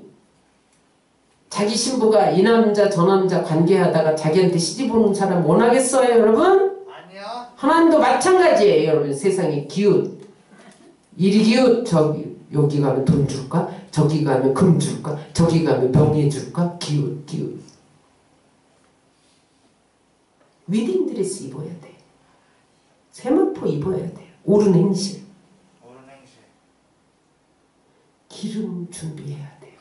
자기 신부가 이 남자 저 남자 관계하다가 자기한테 시집 오는 사람 원하겠어요 여러분? 아니요. 하나님도 마찬가지예요 여러분. 세상에 기웃 이리 기웃 여기 가면 돈 줄까? 저기 가면 금 줄까? 저기 가면 병해 줄까? 기웃 기웃. 웨딩드레스 입어야 돼. 세마포 입어야 돼. 옳은 행실. 옳은 행실. 기름 준비해야 돼요.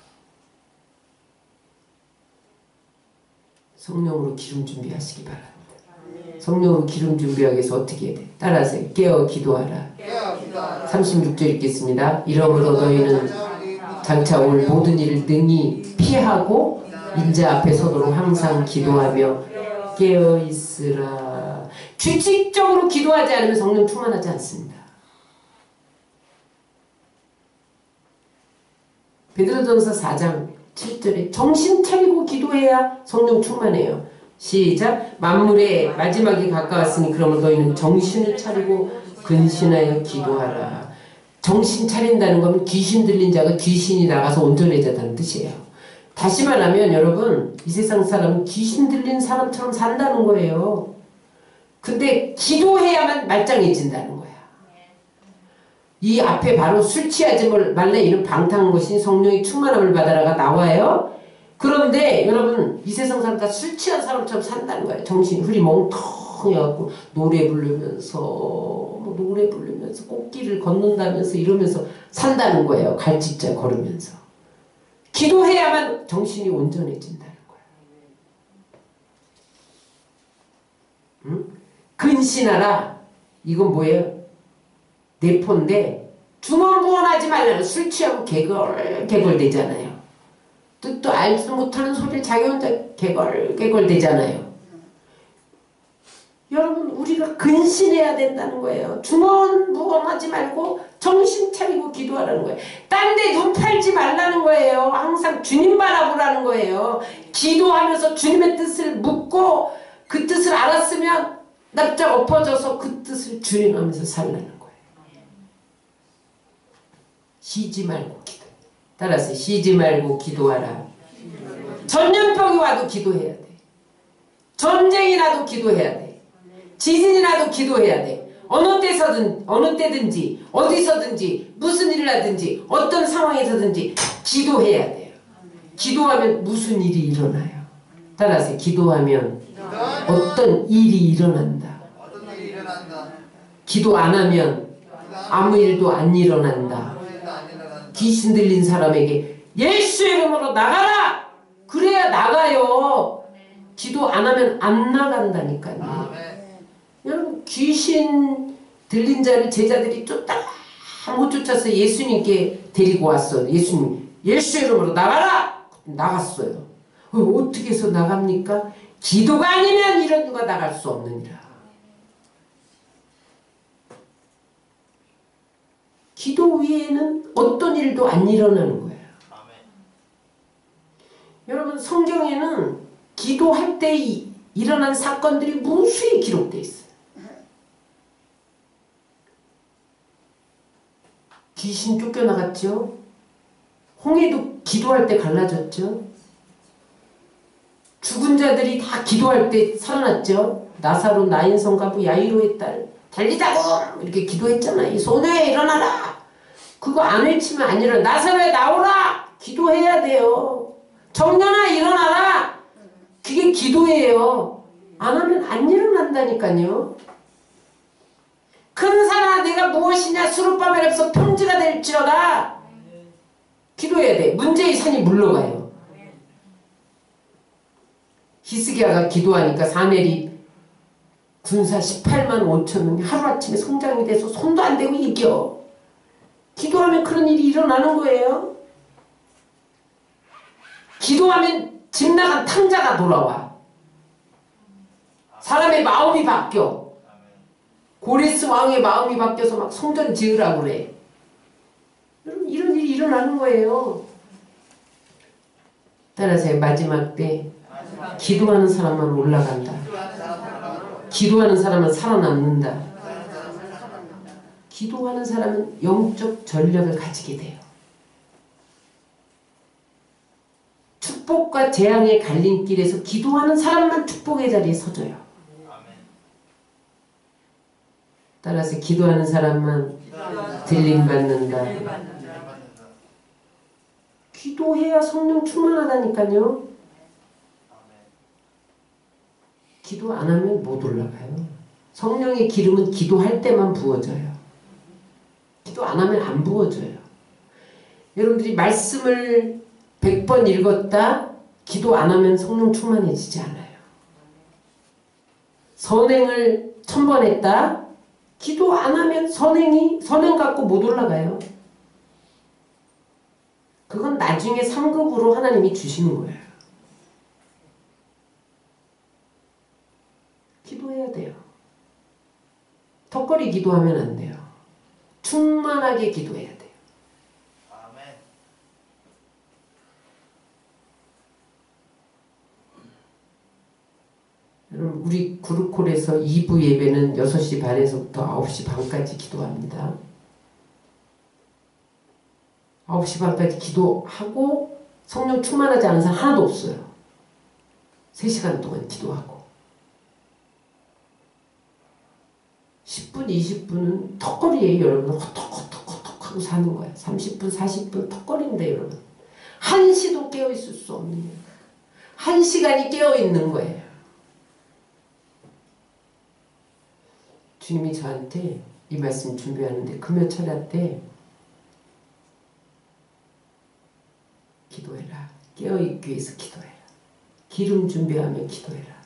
성령으로 기름 준비하시기 바랍니다. 성령으로 기름 준비하기 위해서 어떻게 해야 돼? 따라하세요. 깨어 기도하라. 36절 읽겠습니다. 이러므로 너희는 장차 올 모든 일을 능히 피하고 인자 앞에 서도록 항상 기도하며 깨어 있으라. 규칙적으로 기도하지 않으면 성령 충만하지 않습니다. 베드로전서 4장 7절에 정신 차리고 기도해야 성령 충만해요. 시작. 만물의 마지막이 가까웠으니 그러므로 너희는 정신을 차리고 근신하여 기도하라. 정신 차린다는 건 귀신 들린 자가 귀신이 나가서 온전해졌다는 뜻이에요. 다시 말하면 여러분 이 세상 사람은 귀신 들린 사람처럼 산다는 거예요. 근데 기도해야만 말짱해진다는 거야. 이 앞에 바로 술 취하지 말라 이런 방탕한 것이 성령의 충만함을 받아라가 나와요. 그런데 여러분 이 세상 사람 다 술 취한 사람처럼 산다는 거예요. 정신이 흐리 멍텅해갖고 노래 부르면서 꽃길을 걷는다면서 이러면서 산다는 거예요. 갈짓자 걸으면서. 기도해야만 정신이 온전해진다는 거예요. 응? 근신하라. 이건 뭐예요? 내포인데 중언부언하지 말라는. 술 취하고 개걸되잖아요. 뜻도 알지도 못하는 소리를 자기 혼자 개걸되잖아요. 여러분 우리가 근신해야 된다는 거예요. 중언부언하지 말고 정신 차리고 기도하라는 거예요. 딴 데 눈 팔지 말라는 거예요. 항상 주님 바라보라는 거예요. 기도하면서 주님의 뜻을 묻고 그 뜻을 알았으면 납작 엎어져서 그 뜻을 주행하면서 살라는 거예요. 쉬지 말고 기도. 따라서 쉬지 말고 기도하라. 전염병이 와도 기도해야 돼. 전쟁이 나도 기도해야 돼. 지진이 나도 기도해야 돼. 어느 때든지 어디서든지 무슨 일을 하든지 어떤 상황에서든지 기도해야 돼요. 기도하면 무슨 일이 일어나요. 따라서 기도하면 어떤 일이 일어난다. 기도 안 하면 아무 일도 안 일어난다. 귀신 들린 사람에게 예수의 이름으로 나가라! 그래야 나가요. 기도 안 하면 안 나간다니까요. 여러분 귀신 들린 자를 제자들이 쫓다가 못 쫓아서 예수님께 데리고 왔어요. 예수님 예수의 이름으로 나가라! 나갔어요. 어떻게 해서 나갑니까? 기도가 아니면 이런 누가 나갈 수 없느니라. 기도 위에는 어떤 일도 안 일어나는 거예요. 여러분 성경에는 기도할 때 일어난 사건들이 무수히 기록되어 있어요. 귀신 쫓겨나갔죠. 홍해도 기도할 때 갈라졌죠. 죽은 자들이 다 기도할 때 살아났죠. 나사로 나인성 가부 야이로의 딸 달리자고 이렇게 기도했잖아요. 소녀야 일어나라. 그거 안 외치면 안 일어나. 나사로야 나오라. 기도해야 돼요. 청년아 일어나라. 그게 기도예요. 안 하면 안 일어난다니까요. 큰 산아 내가 무엇이냐 수르바벨 앞에서 평지가 될지어다. 기도해야 돼. 문제의 산이 물러가요. 히스기야가 기도하니까 사멜이 군사 18만 5천 명이 하루아침에 성장이 돼서 손도 안 대고 이겨. 기도하면 그런 일이 일어나는 거예요. 기도하면 집 나간 탕자가 돌아와. 사람의 마음이 바뀌어. 고레스 왕의 마음이 바뀌어서 막 성전 지으라고 그래. 여러분 이런 일이 일어나는 거예요. 따라서 마지막 때 기도하는 사람만 올라간다. 기도하는 사람은 살아남는다. 기도하는 사람은 영적 전력을 가지게 돼요. 축복과 재앙의 갈림길에서 기도하는 사람만 축복의 자리에 서져요. 따라서 기도하는 사람만 들림받는다. 기도해야 성령 충만하다니까요. 기도 안 하면 못 올라가요. 성령의 기름은 기도할 때만 부어져요. 기도 안 하면 안 부어져요. 여러분들이 말씀을 100번 읽었다 기도 안 하면 성령 충만해지지 않아요. 선행을 1000번 했다 기도 안 하면 선행 갖고 못 올라가요. 그건 나중에 3급으로 하나님이 주시는 거예요. 기도해야 돼요. 턱걸이 기도하면 안 돼요. 충만하게 기도해야 돼요. 아멘. 여러분 우리 그룹콜에서 2부 예배는 6시 반에서부터 9시 반까지 기도합니다. 9시 반까지 기도하고 성령 충만하지 않은 사람 하나도 없어요. 3시간 동안 기도하고 10분, 20분은 턱걸이에요. 여러분 호떡호떡호떡 하고 사는 거예요. 30분, 40분 턱걸이인데 여러분 1시도 깨어있을 수 없는 거예요. 1시간이 깨어있는 거예요. 주님이 저한테 이 말씀 준비하는데 금요철야 때 기도해라. 깨어있기 위해서 기도해라. 기름 준비하며 기도해라.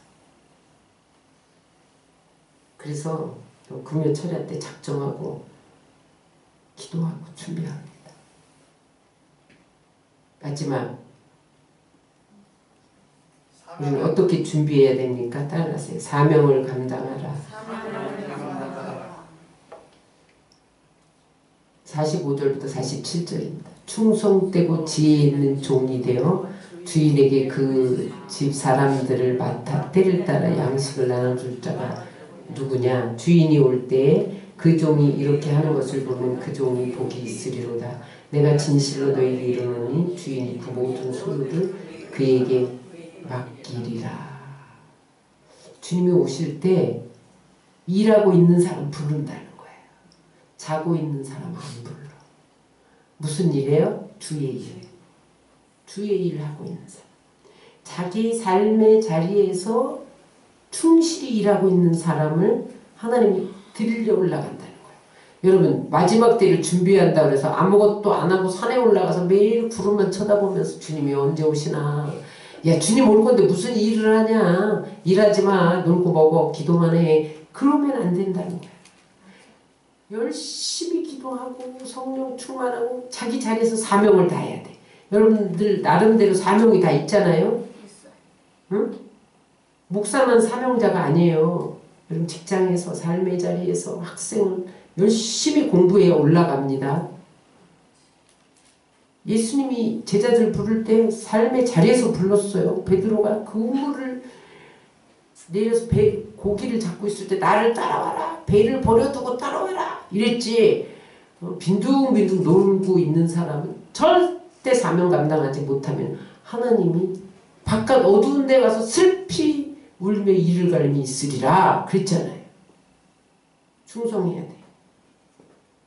그래서 금요철야 때 작정하고 기도하고 준비합니다. 마지막 우리는 어떻게 준비해야 됩니까? 따라하세요. 사명을 감당하라. 45절부터 47절입니다. 충성되고 지혜 있는 종이 되어 주인에게 그 집 사람들을 맡아 때를 따라 양식을 나눠줄 자가 누구냐? 주인이 올 때에 그 종이 이렇게 하는 것을 보면 그 종이 복이 있으리로다. 내가 진실로 너희에게 이르노니 주인이 그 모든 소유를 그에게 맡기리라. 주님이 오실 때 일하고 있는 사람 부른다는 거예요. 자고 있는 사람 안 불러. 무슨 일이에요? 주의 일. 주의 일을 하고 있는 사람. 자기 삶의 자리에서 충실히 일하고 있는 사람을 하나님이 들려 올라간다는 거예요. 여러분 마지막 때를 준비한다고 해서 아무것도 안 하고 산에 올라가서 매일 구름만 쳐다보면서 주님이 언제 오시나. 야 주님 올 건데 무슨 일을 하냐. 일하지 마. 놀고 먹어. 기도만 해. 그러면 안 된다는 거예요. 열심히 기도하고 성령 충만하고 자기 자리에서 사명을 다해야 돼. 여러분들 나름대로 사명이 다 있잖아요. 응? 목사만 사명자가 아니에요. 여러분 직장에서 삶의 자리에서 학생은 열심히 공부해 올라갑니다. 예수님이 제자들 부를 때 삶의 자리에서 불렀어요. 베드로가 그 우물을 내려서 고기를 잡고 있을 때 나를 따라와라. 배를 버려두고 따라와라. 이랬지. 빈둥빈둥 놀고 있는 사람은 절대 사명 감당하지 못하면 하나님이 바깥 어두운 데 가서 슬피 울며 이를 갈미 있으리라 그랬잖아요. 충성해야 돼.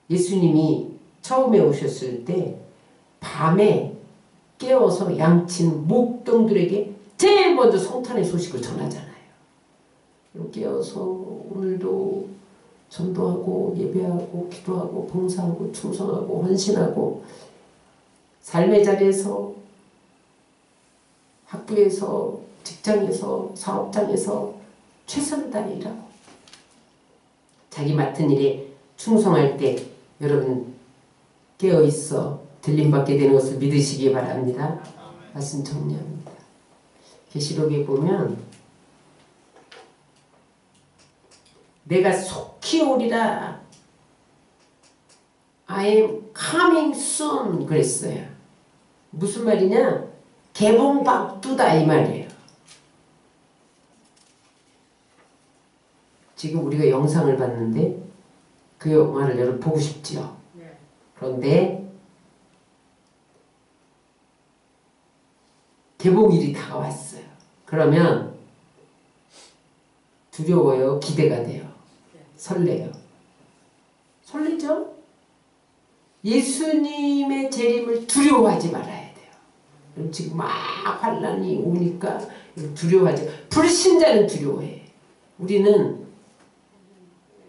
예수님이 처음에 오셨을 때 밤에 깨워서 양친 목동들에게 제일 먼저 성탄의 소식을 전하잖아요. 깨워서 오늘도 전도하고 예배하고 기도하고 봉사하고 충성하고 헌신하고 삶의 자리에서 학교에서 직장에서 사업장에서 최선을 다해 일하고 자기 맡은 일에 충성할 때 여러분 깨어있어 들림받게 되는 것을 믿으시기 바랍니다. 말씀 정리합니다. 계시록에 보면 내가 속히 오리라. I am coming soon 그랬어요. 무슨 말이냐? 개봉박두다 이 말이에요. 지금 우리가 영상을 봤는데 그 영화를 여러분 보고 싶지요. 그런데 개봉일이 다가왔어요. 그러면 두려워요? 기대가 돼요? 설레요? 설레죠? 예수님의 재림을 두려워하지 말아야 돼요. 지금 막 환란이 오니까 두려워하지. 불신자는 두려워해. 우리는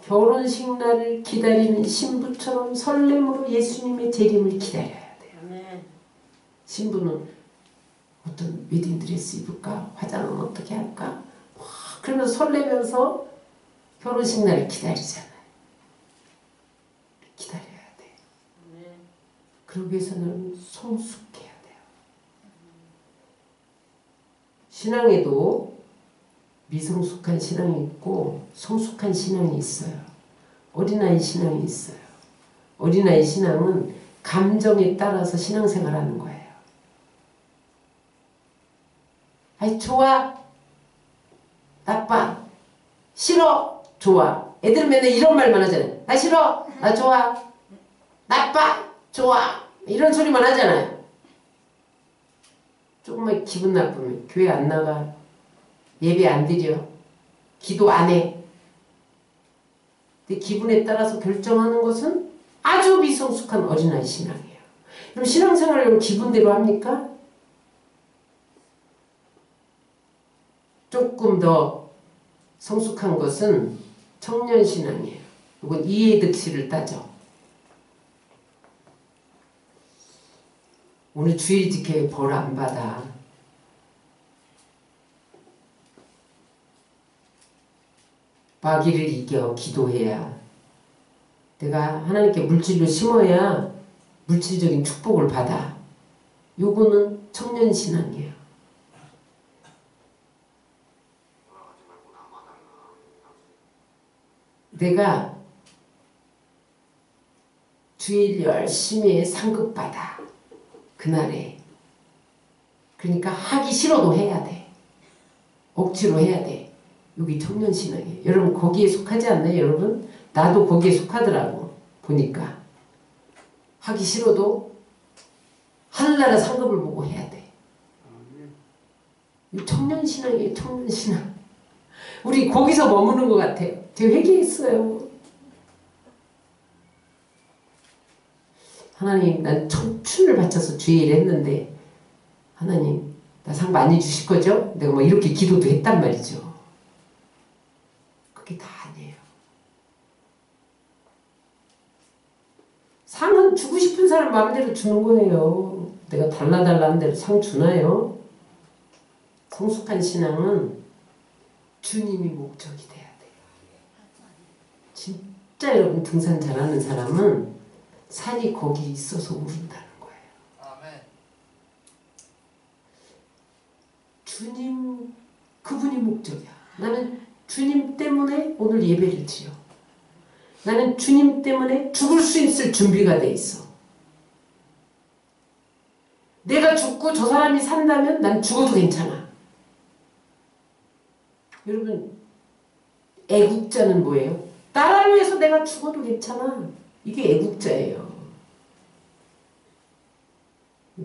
결혼식 날을 기다리는 신부처럼 설렘으로 예수님의 재림을 기다려야 돼요. 신부는 어떤 웨딩드레스 입을까? 화장은 어떻게 할까? 그러면서 설레면서 결혼식 날을 기다리잖아요. 기다려야 돼. 그러기 위해서는 성숙해야 돼요. 신앙에도 미성숙한 신앙이 있고 성숙한 신앙이 있어요. 어린아이 신앙이 있어요. 어린아이 신앙은 감정에 따라서 신앙생활하는 거예요. 아이 좋아, 나빠, 싫어, 좋아. 애들은 맨날 이런 말만 하잖아요. 나 싫어, 나 좋아, 나빠, 좋아. 이런 소리만 하잖아요. 조금만 기분 나쁘면 교회 안 나가, 예배 안 드려, 기도 안 해. 근데 기분에 따라서 결정하는 것은 아주 미성숙한 어린아이 신앙이에요. 그럼 신앙생활을 기분대로 합니까? 조금 더 성숙한 것은 청년신앙이에요. 이건 이해득실을 따져. 오늘 주일 지켜야 벌 안 받아. 마귀를 이겨 기도해야. 내가 하나님께 물질로 심어야 물질적인 축복을 받아. 요거는 청년신앙이에요. 내가 주일 열심히 상급받아. 그날에. 그러니까 하기 싫어도 해야 돼. 억지로 해야 돼. 여기 청년신앙이에요. 여러분 거기에 속하지 않나요? 여러분? 나도 거기에 속하더라고. 보니까. 하기 싫어도 하늘나라 상급을 보고 해야 돼. 청년신앙이에요. 청년신앙. 우리 거기서 머무는 것 같아요. 제가 회개했어요. 하나님, 난 청춘을 바쳐서 주일 했는데 하나님, 나 상 많이 주실 거죠? 내가 뭐 이렇게 기도도 했단 말이죠. 그게 다 아니에요. 상은 주고 싶은 사람 마음대로 주는 거예요. 내가 달라달라는 대로 상 주나요? 성숙한 신앙은 주님이 목적이 돼야 돼요. 진짜 여러분 등산 잘하는 사람은 산이 거기 있어서 오른다는 거예요. 아멘. 주님, 그분이 목적이야. 나는 주님 때문에 오늘 예배를 드려. 나는 주님 때문에 죽을 수 있을 준비가 돼 있어. 내가 죽고 저 사람이 산다면 난 죽어도 괜찮아. 여러분, 애국자는 뭐예요? 나라를 위해서 내가 죽어도 괜찮아. 이게 애국자예요.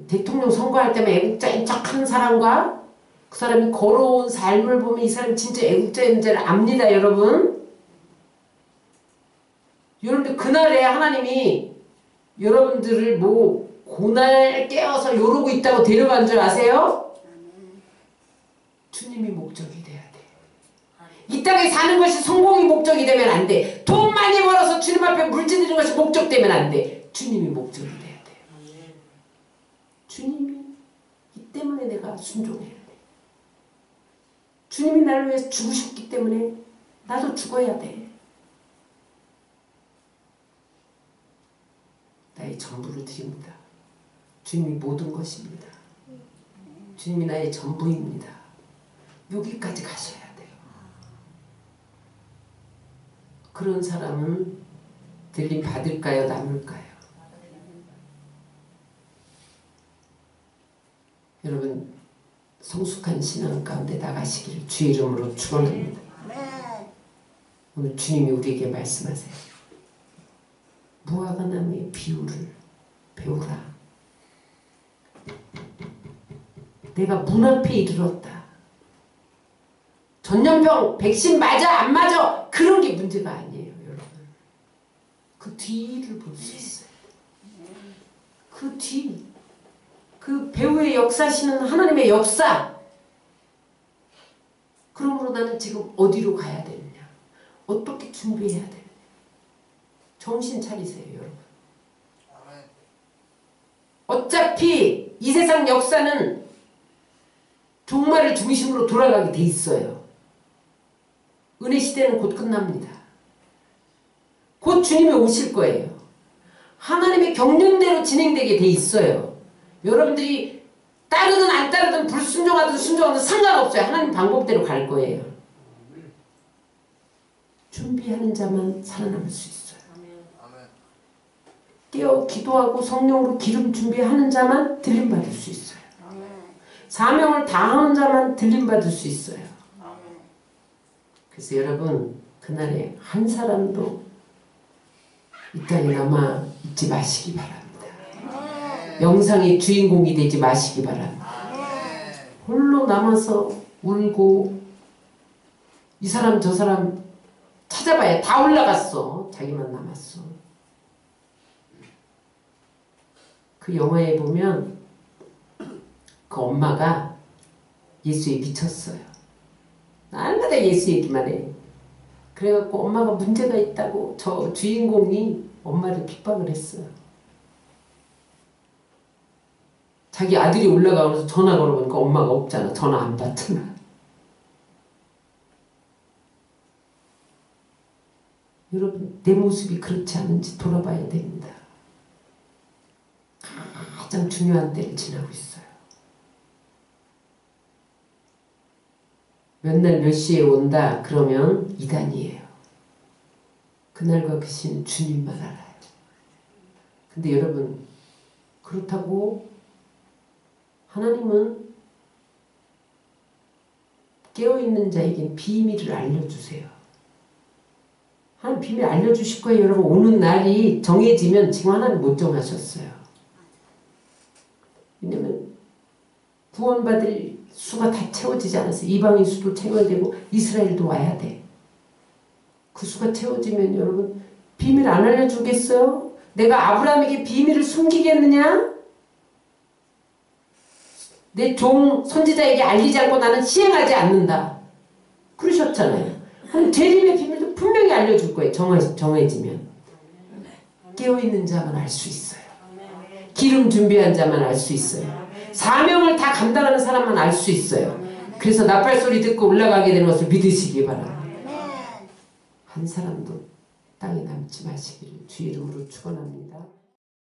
대통령 선거할 때만 애국자인 척하는 사람과 그 사람이 걸어온 삶을 보면 이 사람이 진짜 애국자인지를 압니다, 여러분. 여러분들 그날에 하나님이 여러분들을 뭐 고날 깨어서 요러고 있다고 데려간 줄 아세요? 주님이 목적이 돼야 돼. 이 땅에 사는 것이 성공이 목적이 되면 안 돼. 돈 많이 벌어서 주님 앞에 물질드리는 것이 목적되면 안 돼. 주님이 목적이 돼야 돼요. 주님이 이 때문에 내가 순종해야 돼. 주님이 나를 위해서 죽으셨기 때문에 나도 죽어야 돼. 나의 전부를 드립니다. 주님이 모든 것입니다. 주님이 나의 전부입니다. 여기까지 가셔야 돼요. 그런 사람은 들림 받을까요? 남을까요? 여러분 성숙한 신앙 가운데 나가시기를 주의 이름으로 축원합니다. 오늘 주님이 우리에게 말씀하세요. 무화과나무의 비유를 배우라. 내가 문 앞에 이르렀다. 전염병 백신 맞아 안 맞아 그런 게 문제가 아니에요, 여러분. 그 뒤를 볼 수 있어요. 그 뒤, 그 배후에 역사시는 하나님의 역사. 그러므로 나는 지금 어디로 가야 되느냐, 어떻게 준비해야 되느냐. 정신 차리세요, 여러분. 어차피 이 세상 역사는 종말을 중심으로 돌아가게 돼 있어요. 은혜 시대는 곧 끝납니다. 곧 주님이 오실 거예요. 하나님의 경륜대로 진행되게 돼 있어요. 여러분들이 따르든 안 따르든 불순종하든 순종하든 상관없어요. 하나님 방법대로 갈 거예요. 준비하는 자만 살아남을 수 있어요. 깨어 기도하고 성령으로 기름 준비하는 자만 들림받을 수 있어요. 사명을 다하는 자만 들림받을 수 있어요. 그래서 여러분, 그날에 한 사람도 이 땅에 남아 있지 마시기 바랍니다. 영상의 주인공이 되지 마시기 바랍니다. 홀로 남아서 울고 이 사람 저 사람 찾아봐야 다 올라갔어. 자기만 남았어. 그 영화에 보면 그 엄마가 예수에 미쳤어요. 날마다 예수 얘기만 해. 그래갖고 엄마가 문제가 있다고 저 주인공이 엄마를 핍박을 했어요. 자기 아들이 올라가서 전화 걸어보니까 엄마가 없잖아. 전화 안 받잖아. 여러분, 내 모습이 그렇지 않은지 돌아봐야 됩니다. 가장 중요한 때를 지나고 있어요. 몇 날 몇 시에 온다 그러면 이단이에요. 그날과 그 시는 주님만 알아요. 근데 여러분, 그렇다고 하나님은 깨어있는 자에겐 비밀을 알려주세요. 하나님 비밀 알려주실 거예요. 여러분, 오는 날이 정해지면 지금 하나님 못 정하셨어요. 왜냐면 구원받을 수가 다 채워지지 않았어요. 이방인 수도 채워야 되고 이스라엘도 와야 돼. 그 수가 채워지면 여러분 비밀 안 알려주겠어요? 내가 아브라함에게 비밀을 숨기겠느냐? 내 종 선지자에게 알리지 않고 나는 시행하지 않는다. 그러셨잖아요. 재림의 비밀도 분명히 알려줄 거예요. 정해지면. 깨어있는 자만 알 수 있어요. 기름 준비한 자만 알 수 있어요. 사명을 다 감당하는 사람만 알 수 있어요. 그래서 나팔소리 듣고 올라가게 되는 것을 믿으시기 바랍니다. 한 사람도 땅에 남지 마시기를 주의 이름으로 축원합니다.